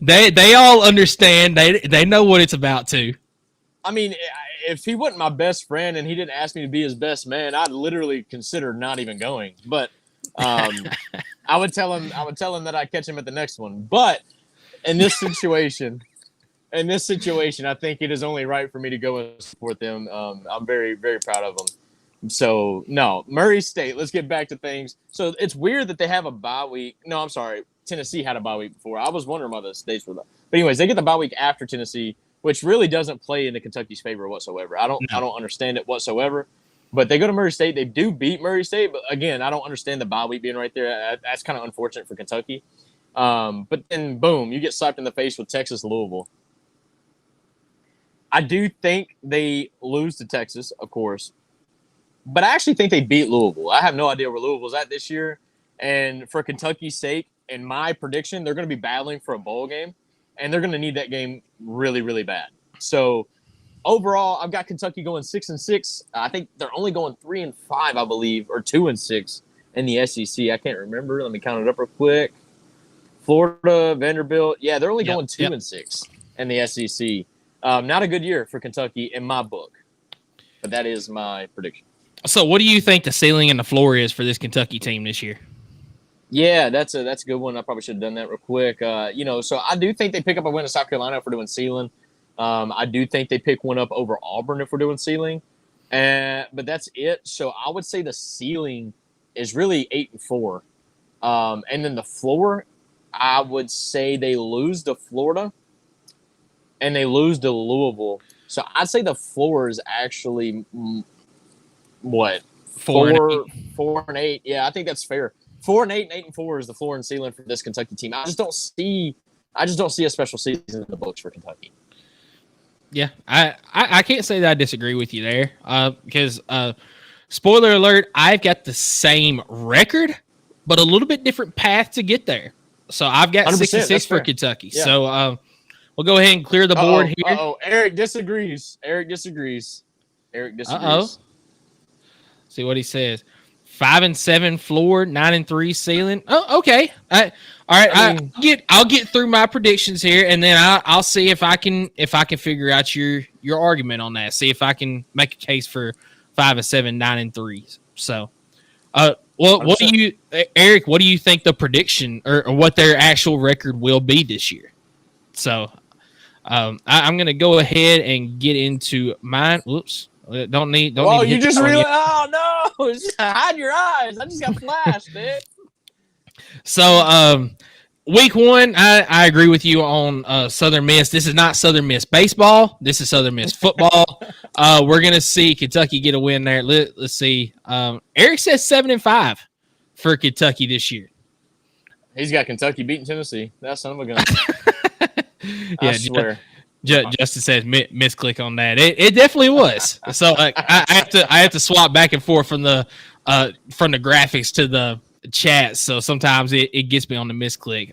they all understand. They know what it's about too. I mean, if he wasn't my best friend and he didn't ask me to be his best man, I'd literally consider not even going. But I would tell him that I'd catch him at the next one. But in this situation, I think it is only right for me to go and support them. I'm very, very proud of them. So, no, Murray State, let's get back to things. So, it's weird that they have a bye week. No, I'm sorry. Tennessee had a bye week before. I was wondering why the states were that. But anyways, they get the bye week after Tennessee, which really doesn't play into Kentucky's favor whatsoever. I don't understand it whatsoever. But they go to Murray State. They do beat Murray State. But, again, I don't understand the bye week being right there. That's kind of unfortunate for Kentucky. But then, boom, you get slapped in the face with Texas-Louisville. I do think they lose to Texas, of course. But I actually think they beat Louisville. I have no idea where Louisville's at this year. And for Kentucky's sake, in my prediction, they're going to be battling for a bowl game. And they're going to need that game really, really bad. So, overall, I've got Kentucky going 6-6. I think they're only going 3-5, I believe, or 2-6 in the SEC. I can't remember. Let me count it up real quick. Florida, Vanderbilt. Yeah, they're only going 2-6 in the SEC. Not a good year for Kentucky in my book. But that is my prediction. So, what do you think the ceiling and the floor is for this Kentucky team this year? Yeah, that's a good one. I probably should have done that real quick. So I do think they pick up a win in South Carolina if we're doing ceiling. I do think they pick one up over Auburn if we're doing ceiling. But that's it. So I would say the ceiling is really 8-4. And then the floor, I would say they lose to Florida and they lose to Louisville. So I'd say the floor is actually what? 4-8. Yeah, I think that's fair. 4-8 and 8-4 is the floor and ceiling for this Kentucky team. I just don't see a special season in the books for Kentucky. Yeah, I can't say that I disagree with you there. Because spoiler alert, I've got the same record, but a little bit different path to get there. So I've got 6-6 for Kentucky. Yeah. So we'll go ahead and clear the board here. Eric disagrees. See what he says. 5-7 floor, 9-3 ceiling. Oh, okay. All right. I'll get through my predictions here, and then I'll see if I can figure out your argument on that. See if I can make a case for 5-7, 9-3. So, what do you, Eric? What do you think the prediction or what their actual record will be this year? So, I'm going to go ahead and get into mine. Whoops. Don't need. Whoa, you just realized. Oh no! Just hide your eyes. I just got flashed, man. So, week one, I agree with you on Southern Miss. This is not Southern Miss baseball. This is Southern Miss football. We're gonna see Kentucky get a win there. Let's see. Eric says 7-5 for Kentucky this year. He's got Kentucky beating Tennessee. That son of a gun. Yeah, I swear. Justin says misclick on that. It definitely was. So I have to swap back and forth from the graphics to the chat. So sometimes it gets me on the misclick.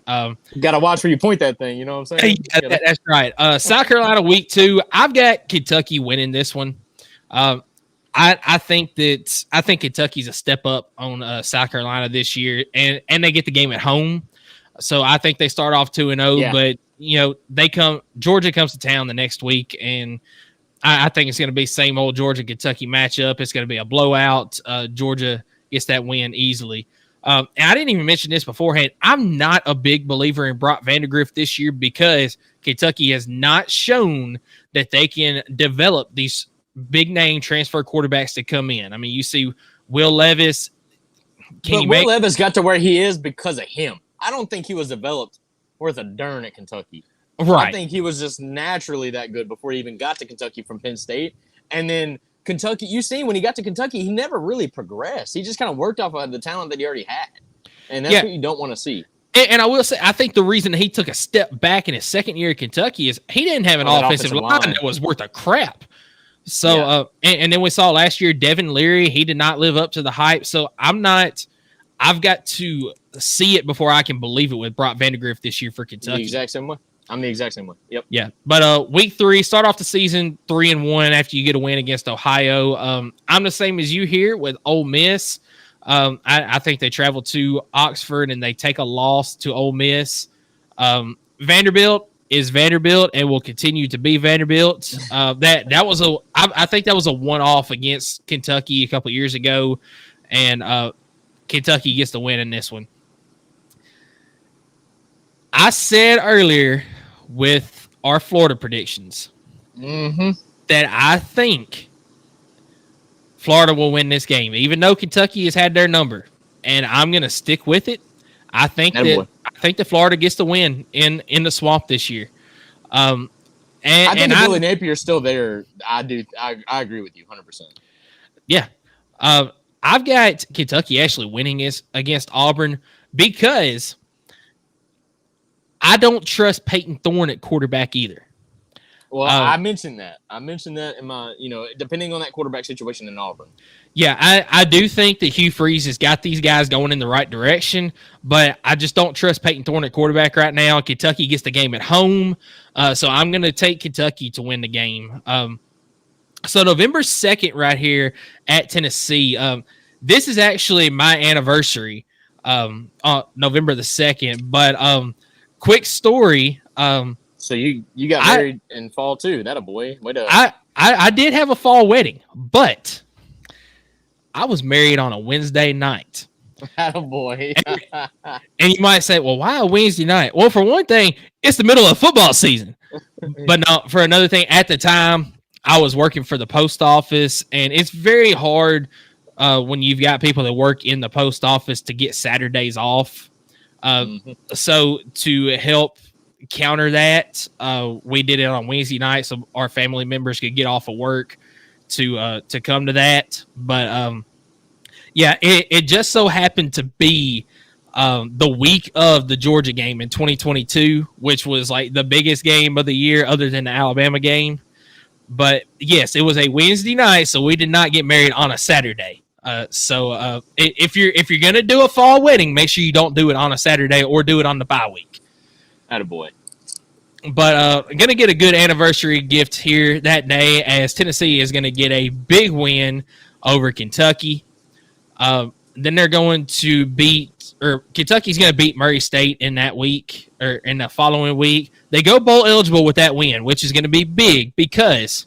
Got to watch where you point that thing. You know what I'm saying? That's right. South Carolina week 2. I've got Kentucky winning this one. I think Kentucky's a step up on South Carolina this year, and they get the game at home. So I think they start off 2-0, but Georgia comes to town the next week, and I think it's going to be same old Georgia-Kentucky matchup. It's going to be a blowout. Georgia gets that win easily. And I didn't even mention this beforehand. I'm not a big believer in Brock Vandagriff this year because Kentucky has not shown that they can develop these big-name transfer quarterbacks to come in. I mean, you see Will Levis. Will Levis got to where he is because of him. I don't think he was developed worth a darn at Kentucky. Right. I think he was just naturally that good before he even got to Kentucky from Penn State. And then Kentucky, you see when he got to Kentucky, he never really progressed. He just kind of worked off of the talent that he already had. And that's what you don't want to see. And I will say, I think the reason he took a step back in his second year at Kentucky is he didn't have an offensive line that was worth a crap. So, and then we saw last year, Devin Leary, he did not live up to the hype. So I've got to see it before I can believe it with Brock Vandegrift this year for Kentucky. The exact same way. I'm the exact same way. Yep. Yeah. But week 3, start off the season 3-1 after you get a win against Ohio. I'm the same as you here with Ole Miss. I think they travel to Oxford and they take a loss to Ole Miss. Vanderbilt is Vanderbilt and will continue to be Vanderbilt. I think that was a one-off against Kentucky a couple years ago, and Kentucky gets the win in this one. I said earlier with our Florida predictions that I think Florida will win this game, even though Kentucky has had their number, and I'm going to stick with it. I think that Florida gets the win in the Swamp this year. I think Billy Napier's still there. I agree with you 100%. Yeah. I've got Kentucky actually winning against Auburn because I don't trust Peyton Thorne at quarterback either. Well, I mentioned that. In my, depending on that quarterback situation in Auburn. Yeah, I do think that Hugh Freeze has got these guys going in the right direction, but I just don't trust Peyton Thorne at quarterback right now. Kentucky gets the game at home, so I'm going to take Kentucky to win the game. So November 2nd right here at Tennessee. This is actually my anniversary, on November the 2nd, but quick story. So you got married in fall too. That a boy. Way to... I did have a fall wedding, but I was married on a Wednesday night. That a boy. And you might say, well, why a Wednesday night? Well, for one thing, it's the middle of football season. But no, for another thing, at the time, I was working for the post office, and it's very hard when you've got people that work in the post office to get Saturdays off. So to help counter that, we did it on Wednesday night so our family members could get off of work to come to that. But yeah, it just so happened to be the week of the Georgia game in 2022, which was like the biggest game of the year other than the Alabama game. But yes, it was a Wednesday night, so we did not get married on a Saturday. So if you're gonna do a fall wedding, make sure you don't do it on a Saturday or do it on the bye week. Attaboy. But I'm going to get a good anniversary gift here that day as Tennessee is going to get a big win over Kentucky. Then they're going to Kentucky's going to beat Murray State in that week or in the following week. They go bowl eligible with that win, which is going to be big because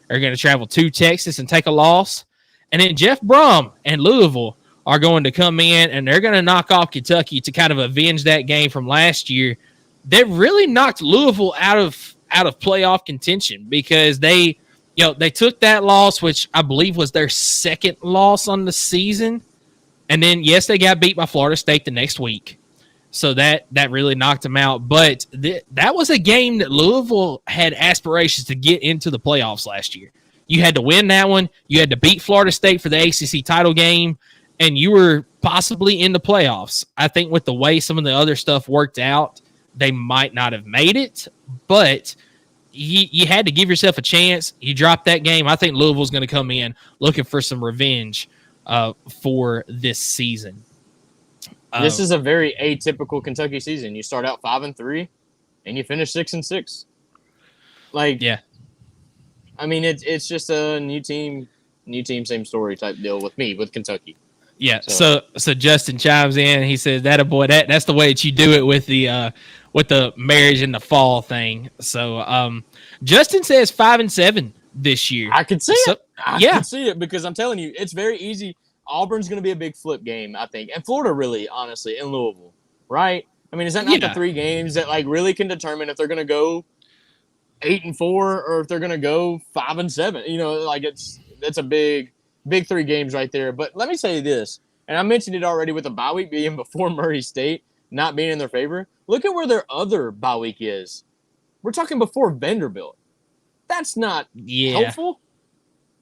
they're going to travel to Texas and take a loss. And then Jeff Brom and Louisville are going to come in and they're going to knock off Kentucky to kind of avenge that game from last year. They really knocked Louisville out of playoff contention because they took that loss, which I believe was their second loss on the season. And then, yes, they got beat by Florida State the next week. So that really knocked them out. But that was a game that Louisville had aspirations to get into the playoffs last year. You had to win that one. You had to beat Florida State for the ACC title game, and you were possibly in the playoffs. I think with the way some of the other stuff worked out, they might not have made it, but you had to give yourself a chance. You dropped that game. I think Louisville's going to come in looking for some revenge for this season. This is a very atypical Kentucky season. You start out 5-3, and you finish 6-6. Yeah. I mean, it's just a new team, same story type deal with Kentucky. Yeah. So Justin chimes in. He says, "That a boy. That's the way that you do it with the marriage in the fall thing." So Justin says 5-7 this year. I could see it. I can see it because I'm telling you, it's very easy. Auburn's going to be a big flip game, I think, and Florida really, honestly, in Louisville, right? I mean, is that not the 3 games that really can determine if they're going to go 8-4 or if they're going to go 5-7? That's a big 3 games right there. But let me say this, and I mentioned it already with the bye week being before Murray State not being in their favor. Look at where their other bye week is. We're talking before Vanderbilt. That's not helpful.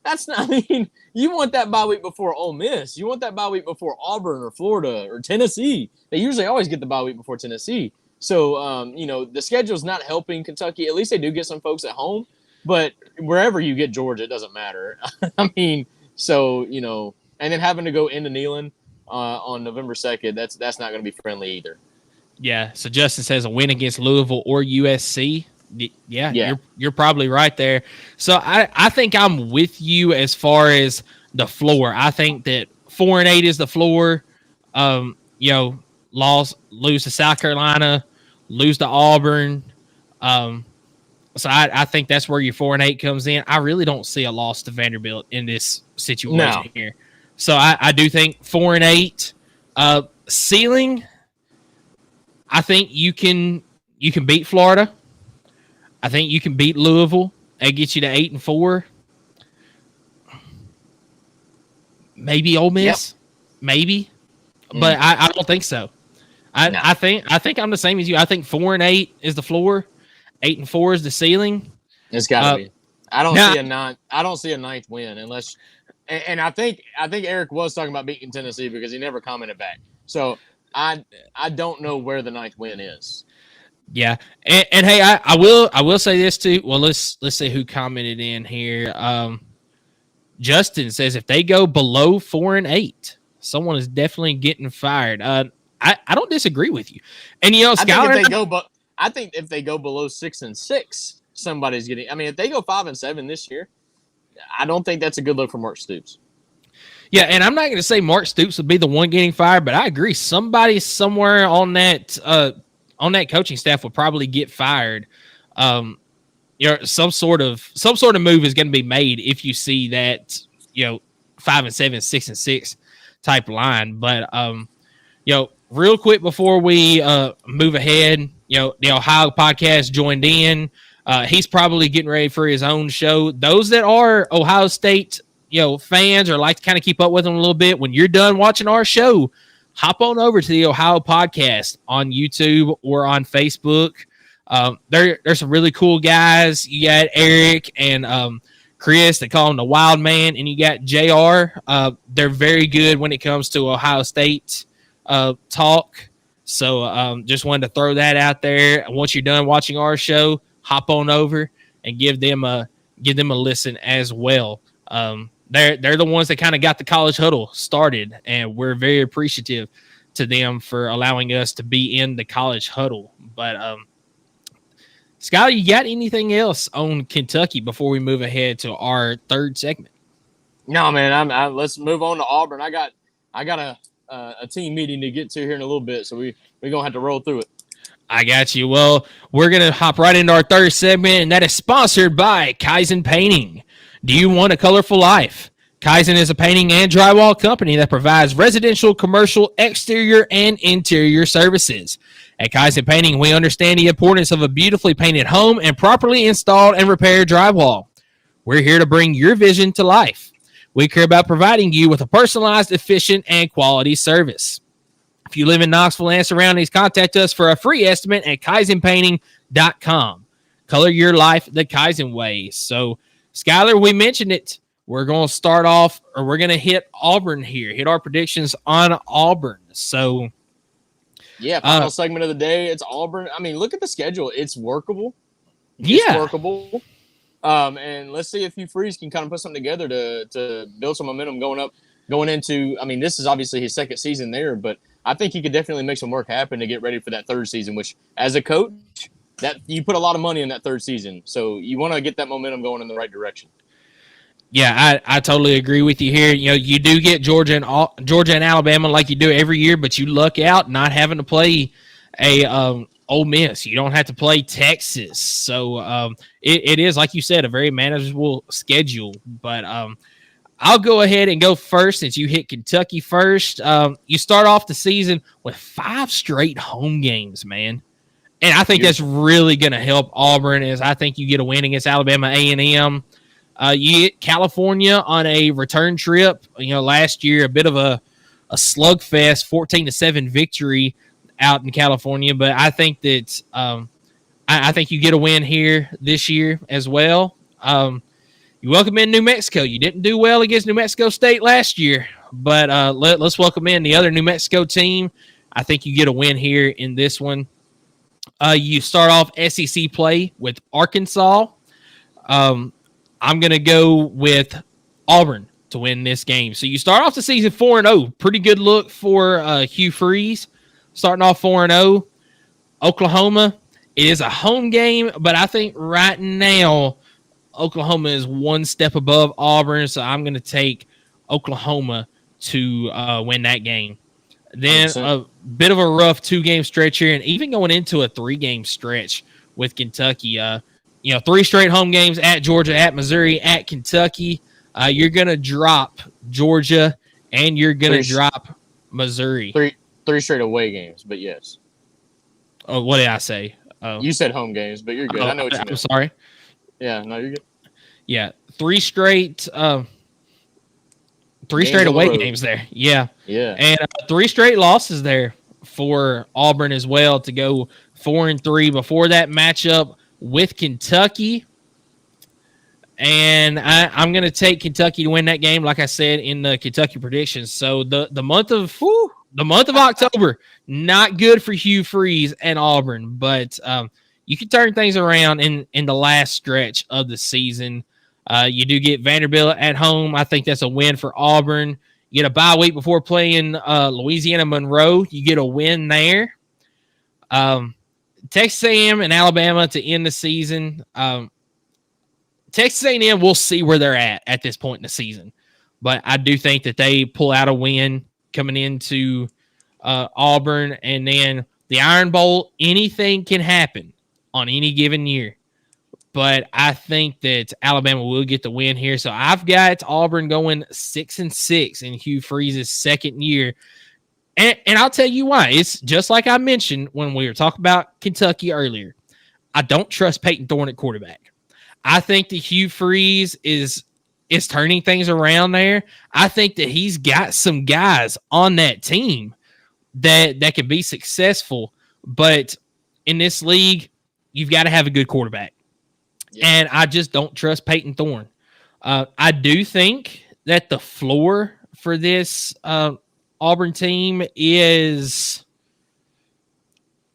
That's not, you want that bye week before Ole Miss. You want that bye week before Auburn or Florida or Tennessee. They usually always get the bye week before Tennessee. So, the schedule's not helping Kentucky. At least they do get some folks at home. but wherever you get Georgia, it doesn't matter. I mean, so, and then having to go into Neyland on November 2nd, that's not going to be friendly either. Yeah. So Justin says a win against Louisville or USC. Yeah. You're probably right there. So I think I'm with you as far as the floor. I think that 4-8 is the floor. Lose to South Carolina, lose to Auburn. So I think that's where your 4-8 comes in. I really don't see a loss to Vanderbilt in this situation here. So I do think 4-8. Ceiling, I think you can beat Florida. I think you can beat Louisville and get you to 8-4. Maybe Ole Miss, maybe, but I don't think so. I think I'm the same as you. I think 4-8 is the floor, 8-4 is the ceiling. It's got to be. I don't see a ninth win unless. And I think Eric was talking about beating Tennessee because he never commented back. So I don't know where the ninth win is. Yeah, and hey, I will say this too. Well, let's see who commented in here. Justin says if they go below 4-8, someone is definitely getting fired. I don't disagree with you. And Skylar, I think if they go below 6-6, somebody's getting. I mean, if they go 5-7 this year, I don't think that's a good look for Mark Stoops. Yeah, and I'm not going to say Mark Stoops would be the one getting fired, but I agree. Somebody somewhere on that coaching staff will probably get fired. Some sort of move is going to be made if you see that 5-7, 6-6 type line. But real quick before we move ahead, the Ohio podcast joined in. He's probably getting ready for his own show. Those that are Ohio State fans or like to kind of keep up with them a little bit, when you're done watching our show, hop on over to the Ohio podcast on YouTube or on Facebook. There's some really cool guys. You got Eric and Chris. They call him the Wild Man, and you got JR. They're very good when it comes to Ohio State talk. So just wanted to throw that out there. Once you're done watching our show, hop on over and give them a listen as well. They're the ones that kind of got the College Huddle started, and we're very appreciative to them for allowing us to be in the College Huddle. But Skylar, you got anything else on Kentucky before we move ahead to our third segment? No, man. Let's move on to Auburn. I got a team meeting to get to here in a little bit, so we're gonna have to roll through it. I got you. Well, we're gonna hop right into our third segment, and that is sponsored by Kaizen Painting. Do you want a colorful life? Kaizen is a painting and drywall company that provides residential, commercial, exterior, and interior services. At Kaizen Painting, we understand the importance of a beautifully painted home and properly installed and repaired drywall. We're here to bring your vision to life. We care about providing you with a personalized, efficient, and quality service. If you live in Knoxville and surroundings, contact us for a free estimate at KaizenPainting.com. Color your life the Kaizen way. So, Skylar, we mentioned it. We're going to start off, or we're going to hit Auburn here, hit our predictions on Auburn. So, yeah, final segment of the day. It's Auburn. I mean, look at the schedule. It's workable. It's workable. And let's see if Hugh Freeze can kind of put something together to build some momentum going into. I mean, this is obviously his second season there, but I think he could definitely make some work happen to get ready for that third season. Which, as a coach, that you put a lot of money in that third season, so you want to get that momentum going in the right direction. Yeah, I totally agree with you here. You do get Georgia and Alabama like you do every year, but you luck out not having to play a Ole Miss. You don't have to play Texas. So it is, like you said, a very manageable schedule. But I'll go ahead and go first since you hit Kentucky first. You start off the season with 5 straight home games, man. And I think that's really going to help Auburn. Is I think you get a win against Alabama A&M. You get California on a return trip. Last year, a bit of a slugfest, 14-7 victory out in California. But I think that I think you get a win here this year as well. You welcome in New Mexico. You didn't do well against New Mexico State last year, but let's welcome in the other New Mexico team. I think you get a win here in this one. You start off SEC play with Arkansas. I'm going to go with Auburn to win this game. So you start off the season 4-0. Pretty good look for Hugh Freeze, starting off 4-0. Oklahoma, it is a home game, but I think right now Oklahoma is one step above Auburn, so I'm going to take Oklahoma to win that game. Then 100%. a bit of a rough 2-game stretch here, and even going into a 3-game stretch with Kentucky. 3 straight home games at Georgia, at Missouri, at Kentucky. You're going to drop Georgia, and you're going to drop Missouri. Three straight away games, but yes. Oh, what did I say? Oh. You said home games, but you're good. I know what you meant. I'm sorry. Yeah, no, you're good. Yeah, 3 straight away games there. Yeah. Yeah. And 3 straight losses there for Auburn as well to go 4-3 before that matchup with Kentucky. And I'm going to take Kentucky to win that game, like I said in the Kentucky predictions. So the month of October, not good for Hugh Freeze and Auburn, but you can turn things around in the last stretch of the season. You do get Vanderbilt at home. I think that's a win for Auburn. You get a bye week before playing Louisiana Monroe. You get a win there. Texas A&M and Alabama to end the season. Texas A&M, we'll see where they're at this point in the season. But I do think that they pull out a win coming into Auburn. And then the Iron Bowl, anything can happen on any given year. But I think that Alabama will get the win here. So I've got Auburn going 6-6 in Hugh Freeze's second year. And I'll tell you why. It's just like I mentioned when we were talking about Kentucky earlier. I don't trust Peyton Thorne at quarterback. I think that Hugh Freeze is turning things around there. I think that he's got some guys on that team that can be successful. But in this league, you've got to have a good quarterback. Yeah. And I just don't trust Peyton Thorne. I do think that the floor for this Auburn team is,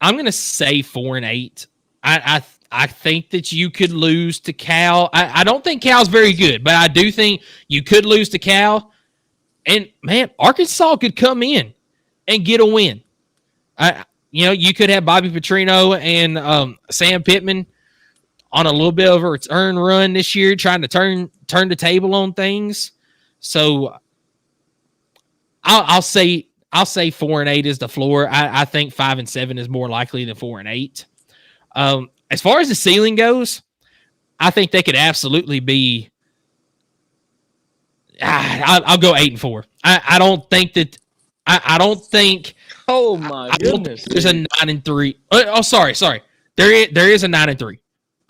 I'm going to say 4-8. I think that you could lose to Cal. I don't think Cal's very good, but I do think you could lose to Cal. And, man, Arkansas could come in and get a win. You could have Bobby Petrino and Sam Pittman on a little bit of a return run this year, trying to turn the table on things. So I'll say 4-8 is the floor. I think 5-7 is more likely than 4-8. As far as the ceiling goes, I think they could absolutely be. I'll go 8-4. I don't think that. I don't think. Oh my goodness! There's a 9-3. Oh, sorry. There is a 9-3.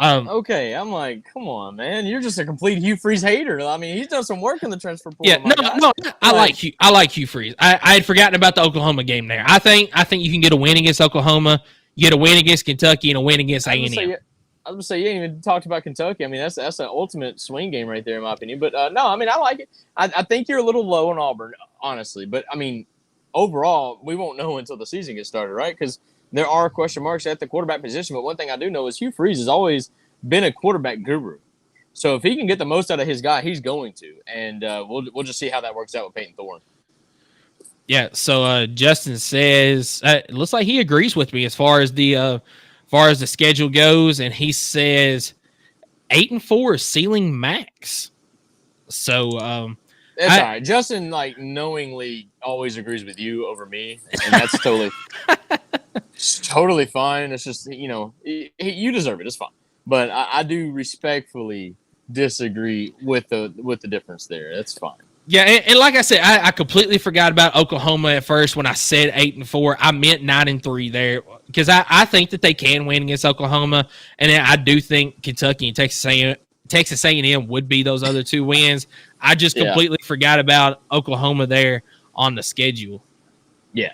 Okay, I'm like, come on, man! You're just a complete Hugh Freeze hater. I mean, he's done some work in the transfer portal. Yeah, no, I like Hugh Freeze. I had forgotten about the Oklahoma game there. I think you can get a win against Oklahoma, you get a win against Kentucky, and a win against A&M. I was gonna say you ain't even talked about Kentucky. I mean, that's an ultimate swing game right there, in my opinion. But no, I mean, I like it. I think you're a little low on Auburn, honestly. But I mean, overall, we won't know until the season gets started, right? Because there are question marks at the quarterback position. But one thing I do know is Hugh Freeze has always been a quarterback guru. So if he can get the most out of his guy, he's going to. And we'll just see how that works out with Peyton Thorne. Yeah. So Justin says it looks like he agrees with me as far as the schedule goes, and he says 8-4 is ceiling max. So it's all right. Justin knowingly always agrees with you over me, and that's totally fine. It's just you deserve it. It's fine. But I do respectfully disagree with the difference there. That's fine. Yeah, and like I said, I completely forgot about Oklahoma at first when I said 8-4. I meant 9-3 there because I think that they can win against Oklahoma, and I do think Kentucky and Texas A&M would be those other two wins. I just completely forgot about Oklahoma there on the schedule. Yeah.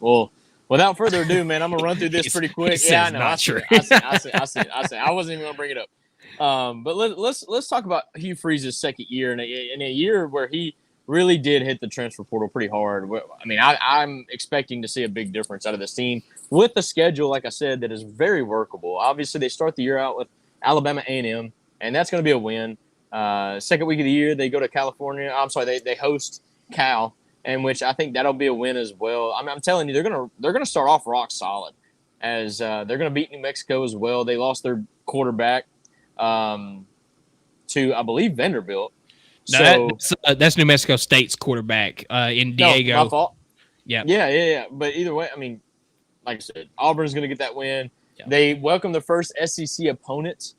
Well, without further ado, man, I'm gonna run through this pretty quick. Yeah, I know. I see. I wasn't even gonna bring it up. But let's talk about Hugh Freeze's second year in a year where he really did hit the transfer portal pretty hard. I mean, I'm expecting to see a big difference out of this team with the schedule, like I said, that is very workable. Obviously, they start the year out with Alabama, A&M, and that's going to be a win. Second week of the year, they go to California. I'm sorry, they host Cal, in which I think that'll be a win as well. I mean, I'm telling you, they're gonna start off rock solid, as they're going to beat New Mexico as well. They lost their quarterback to, I believe, Vanderbilt. No, that's New Mexico State's quarterback in Diego. No, my fault. Yeah. Yeah. But either way, I mean, like I said, Auburn's going to get that win. Yeah. They welcome the first SEC opponent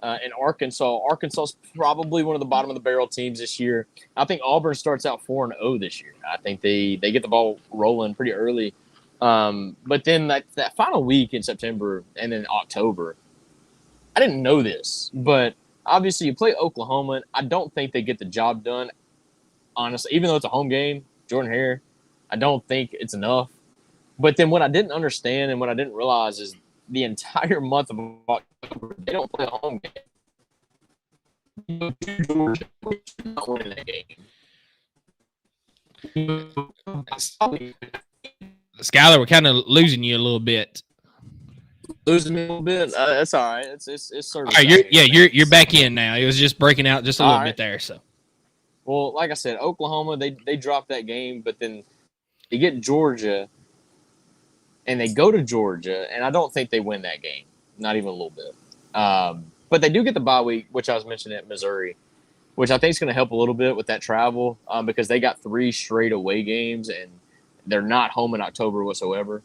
in Arkansas. Arkansas is probably one of the bottom of the barrel teams this year. I think Auburn starts out 4-0 this year. I think they get the ball rolling pretty early. But then that final week in September and then October, I didn't know this, but obviously you play Oklahoma. I don't think they get the job done, honestly. Even though it's a home game, Jordan Hare, I don't think it's enough. But then what I didn't understand and what I didn't realize is the entire month of October, they don't play a home game. Georgia, we should not win that game. Skylar, we're kind of losing you a little bit. Losing me a little bit. That's all right. It's service. All right, you're back in now. It was just breaking out just a little bit there. So, well, like I said, Oklahoma they dropped that game, but then they get Georgia, and they go to Georgia, and I don't think they win that game, not even a little bit. But they do get the bye week, which I was mentioning at Missouri, which I think is going to help a little bit with that travel because they got 3 straight away games, and they're not home in October whatsoever.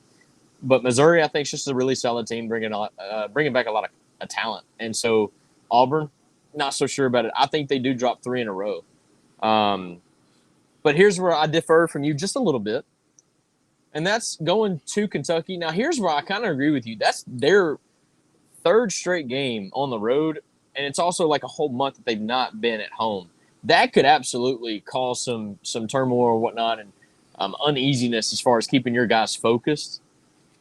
But Missouri, I think, is just a really solid team, bringing back a lot of talent. And so Auburn, not so sure about it. I think they do drop 3 in a row. But here's where I differ from you just a little bit, and that's going to Kentucky. Now, here's where I kind of agree with you. That's their 3rd straight game on the road, and it's also like a whole month that they've not been at home. That could absolutely cause some turmoil or whatnot and uneasiness as far as keeping your guys focused.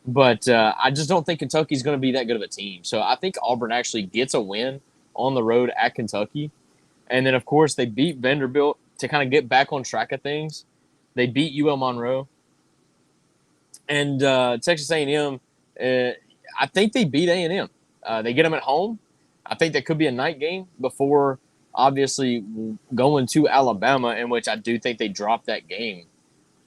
But I just don't think Kentucky's going to be that good of a team. So I think Auburn actually gets a win on the road at Kentucky. And then, of course, they beat Vanderbilt to kind of get back on track of things. They beat UL Monroe. And Texas A&M, I think they beat A&M. They get them at home. I think that could be a night game before, obviously, going to Alabama, in which I do think they dropped that game.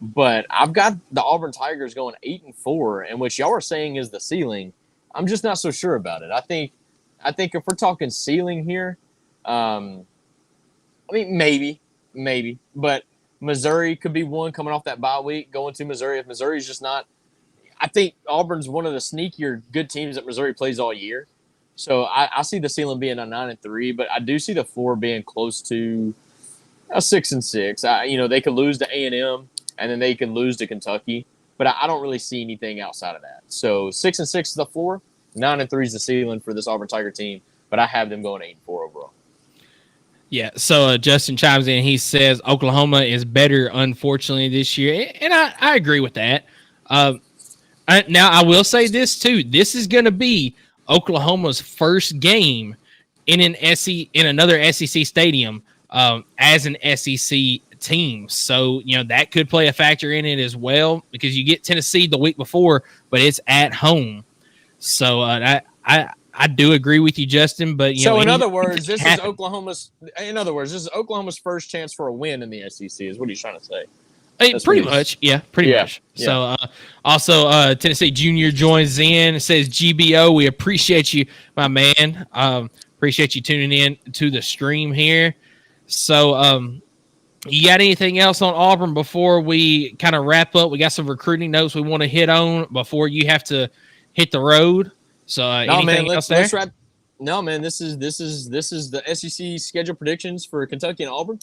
But I've got the Auburn Tigers going 8-4, and which y'all are saying is the ceiling. I'm just not so sure about it. I think if we're talking ceiling here, I mean maybe, but Missouri could be one coming off that bye week going to Missouri. If Missouri's just not, I think Auburn's one of the sneakier good teams that Missouri plays all year. So I see the ceiling being a 9-3, but I do see the floor being close to a 6-6. They could lose to A&M. And then they can lose to Kentucky. But I don't really see anything outside of that. So 6-6 is the floor. 9-3 is the ceiling for this Auburn Tiger team. But I have them going 8-4 overall. Yeah, so Justin chimes in. He says Oklahoma is better, unfortunately, this year. And I agree with that. Now, I will say this, too. This is going to be Oklahoma's first game in another SEC stadium as an SEC team. So, that could play a factor in it as well because you get Tennessee the week before, but it's at home. So I do agree with you, Justin. But in other words, this is Oklahoma's first chance for a win in the SEC. Is what he's trying to say. Pretty much. So also Tennessee Junior joins in. Says GBO, we appreciate you, my man. Appreciate you tuning in to the stream here. So you got anything else on Auburn before we kind of wrap up? We got some recruiting notes we want to hit on before you have to hit the road. So anything else there? No, man. This is the SEC schedule predictions for Kentucky and Auburn.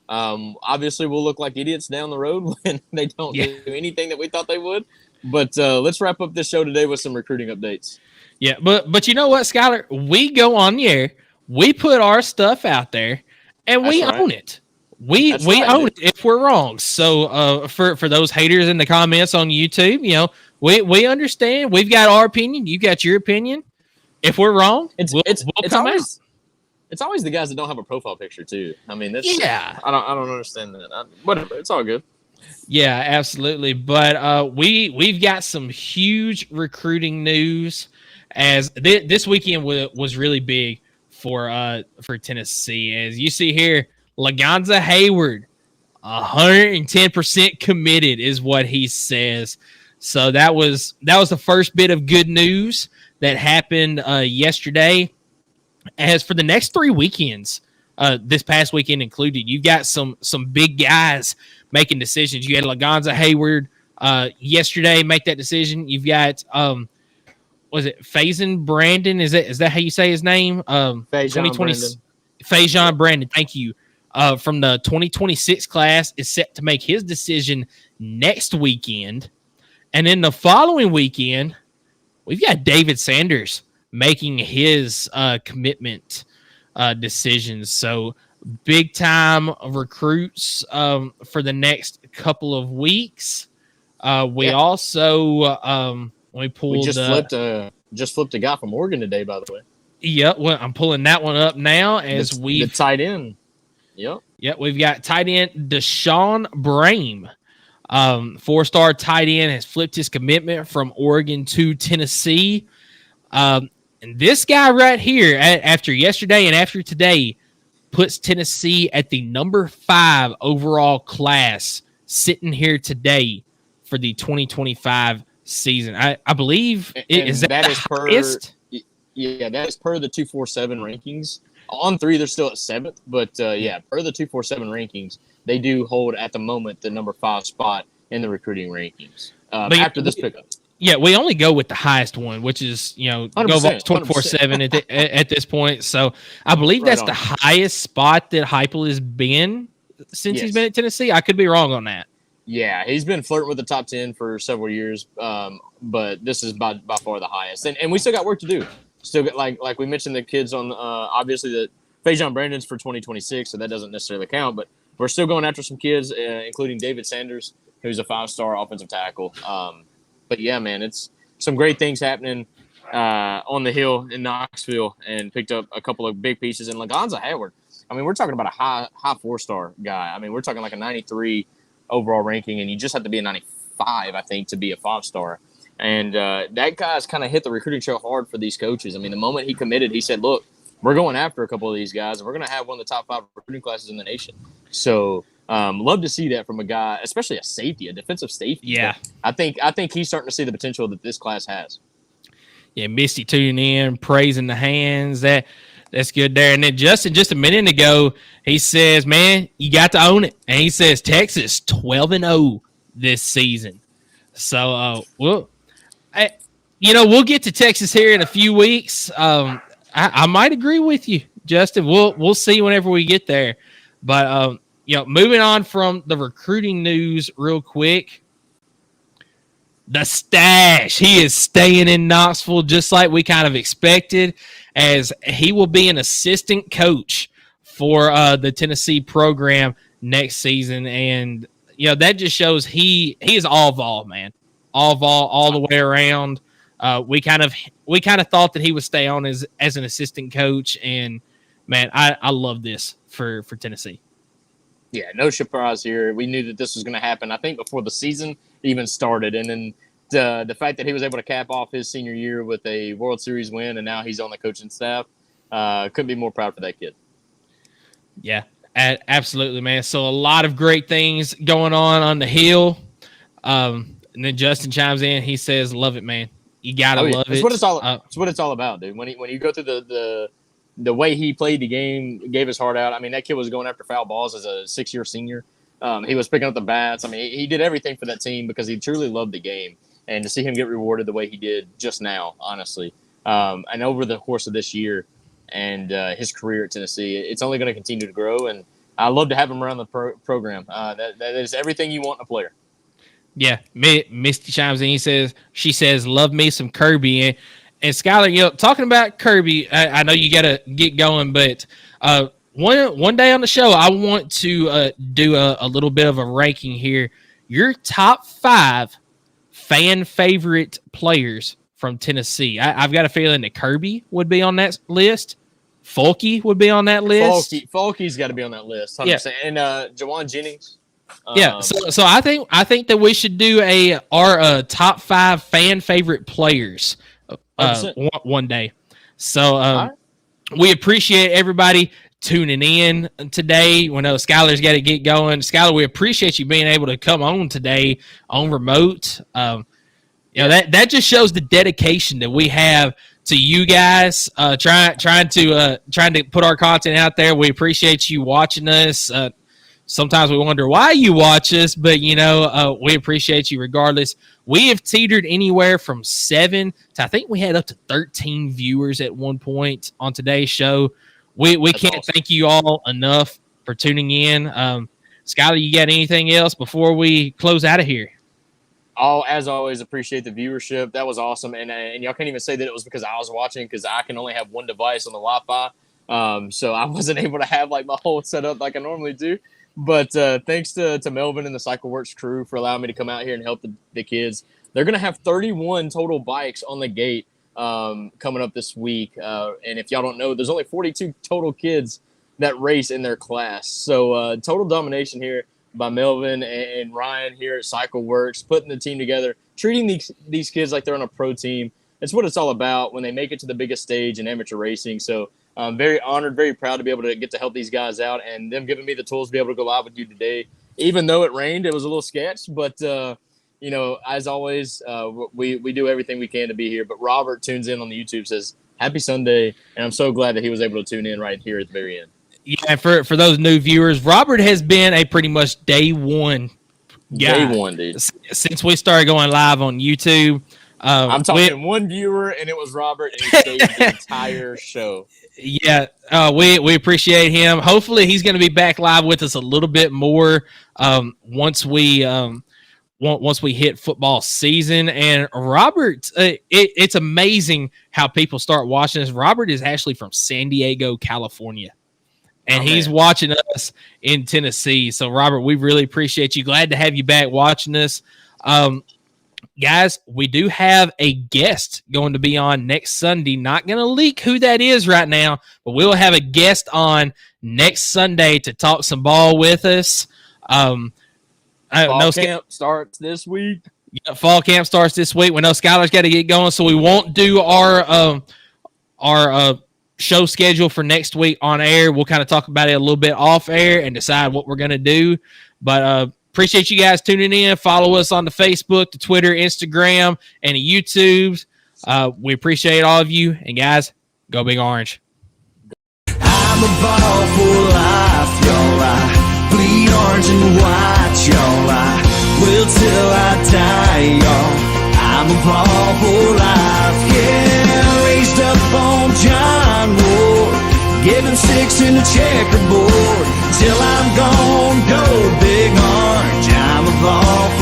Obviously, we'll look like idiots down the road when they don't do anything that we thought they would. But let's wrap up this show today with some recruiting updates. Yeah, but you know what, Skylar? We go on the air, we put our stuff out there, and we own it. We own it if we're wrong. So for those haters in the comments on YouTube, we understand. We've got our opinion. You got your opinion. If we're wrong, we'll come out. It's always the guys that don't have a profile picture too. I mean, I don't understand that. Whatever, it's all good. Yeah, absolutely. But we've got some huge recruiting news as this weekend was really big for Tennessee. As you see here, Lagonza Hayward, 110% committed is what he says. So that was the first bit of good news that happened yesterday. As for the next 3 weekends, this past weekend included, you've got some big guys making decisions. You had Lagonza Hayward yesterday make that decision. You've got was it Faison Brandon? Is that how you say his name? 2020 Faison Brandon. Thank you. From the 2026 class is set to make his decision next weekend. And then the following weekend, we've got David Sanders making his commitment decisions. So big time recruits for the next couple of weeks. We also we just flipped a guy from Oregon today, by the way. Yep, well, I'm pulling that one up now as the tight end. Yep. Yep, we've got tight end Deshaun Brame. 4-star tight end has flipped his commitment from Oregon to Tennessee. And this guy right here, after yesterday and after today, puts Tennessee at the number 5 overall class sitting here today for the 2025 season. I believe is the highest? That is per the 247 rankings. On 3, they're still at 7th, but per the 247 rankings, they do hold at the moment the number 5 spot in the recruiting rankings after this pickup. Yeah, we only go with the highest one, which is, go 24/7 at this point. So I believe that's the highest spot that Heupel has been since he's been at Tennessee. I could be wrong on that. Yeah, he's been flirting with the top 10 for several years, but this is by far the highest. And we still got work to do. Still got, like we mentioned, the kids on obviously the Faison Brandon's for 2026, so that doesn't necessarily count. But we're still going after some kids, including David Sanders, who's a 5-star offensive tackle. But yeah, man, it's some great things happening on the hill in Knoxville, and picked up a couple of big pieces. And Lagonza Hayward, I mean, we're talking about a high 4-star guy. I mean, we're talking like a 93 overall ranking, and you just have to be a 95, I think, to be a 5-star. And that guy's kind of hit the recruiting trail hard for these coaches. I mean, the moment he committed, he said, look, we're going after a couple of these guys, and we're going to have one of the top 5 recruiting classes in the nation. So love to see that from a guy, especially a safety, a defensive safety. Yeah. But I think he's starting to see the potential that this class has. Yeah, Misty tuning in, praising the hands. That's good there. And then Justin, just a minute ago, he says, man, you got to own it. And he says Texas 12-0 this season. So, we'll get to Texas here in a few weeks. I might agree with you, Justin. We'll see whenever we get there. But moving on from the recruiting news real quick, the stash. He is staying in Knoxville just like we kind of expected, as he will be an assistant coach for the Tennessee program next season. And that just shows he is all vol, man. All vol all the way around. We kind of thought that he would stay on as an assistant coach, and man, I love this for Tennessee. Yeah, no surprise here. We knew that this was going to happen, I think, before the season even started. And then the fact that he was able to cap off his senior year with a World Series win, and now he's on the coaching staff, couldn't be more proud for that kid. Yeah, absolutely, man. So a lot of great things going on the hill. And then Justin chimes in. He says, love it, man. You got to love it. It's what it's all about, dude. When you go through the way he played the game, gave his heart out. I mean, that kid was going after foul balls as a 6-year senior. He was picking up the bats. I mean, he did everything for that team because he truly loved the game. And to see him get rewarded the way he did just now, honestly, and over the course of this year and his career at Tennessee, it's only going to continue to grow. And I love to have him around the program. That is everything you want in a player. Yeah, Misty chimes in. She says, love me some Kirby. And Skylar, talking about Kirby, I know you got to get going, but one day on the show, I want to do a little bit of a ranking here. Your top 5 fan favorite players from Tennessee. I've got a feeling that Kirby would be on that list. Folky would be on that list. Folky's got to be on that list. 100%. Yeah. And Jawan Jennings. Yeah, so I think that we should do our top 5 fan favorite players one day. So we appreciate everybody tuning in today. We know Skylar's got to get going. Skylar, we appreciate you being able to come on today on remote. That just shows the dedication that we have to you guys. Trying to put our content out there. We appreciate you watching us. Sometimes we wonder why you watch us, but we appreciate you regardless. We have teetered anywhere from 7 to, I think we had up to 13 viewers at one point on today's show. We can't awesome. Thank you all enough for tuning in. Skylar, you got anything else before we close out of here? As always, appreciate the viewership. That was awesome. And y'all can't even say that it was because I was watching, because I can only have one device on the Wi-Fi. So I wasn't able to have my whole setup like I normally do. But thanks to Melvin and the CycleWorks crew for allowing me to come out here and help the kids. They're going to have 31 total bikes on the gate coming up this week. And if y'all don't know, there's only 42 total kids that race in their class. So total domination here by Melvin and Ryan here at CycleWorks, putting the team together, treating these kids like they're on a pro team. It's what it's all about when they make it to the biggest stage in amateur racing. So I'm very honored, very proud to be able to get to help these guys out, and them giving me the tools to be able to go live with you today. Even though it rained, it was a little sketch, but as always, we do everything we can to be here. But Robert tunes in on the YouTube, says happy Sunday, and I'm so glad that he was able to tune in right here at the very end. Yeah, for those new viewers, Robert has been a pretty much day one guy. Day one, dude. Since we started going live on YouTube. I'm talking one viewer, and it was Robert, and he stayed the entire show. Yeah, we appreciate him. Hopefully, he's going to be back live with us a little bit more once we hit football season. And Robert, it's amazing how people start watching us. Robert is actually from San Diego, California, and he's watching us in Tennessee. So, Robert, we really appreciate you. Glad to have you back watching us. Guys, we do have a guest going to be on next Sunday. Not going to leak who that is right now, but we'll have a guest on next Sunday to talk some ball with us. Fall camp starts this week. Yeah, fall camp starts this week. We know Skylar's got to get going, so we won't do our show schedule for next week on air. We'll kind of talk about it a little bit off air and decide what we're going to do. But appreciate you guys tuning in. Follow us on the Facebook, the Twitter, Instagram, and the YouTube. We appreciate all of you. And guys, go Big Orange. I'm a ball for life, y'all. I bleed orange and white, y'all. I will till I die, y'all. I'm a ball for life, yeah. Raised up on John Ward, giving 6 in the checkerboard.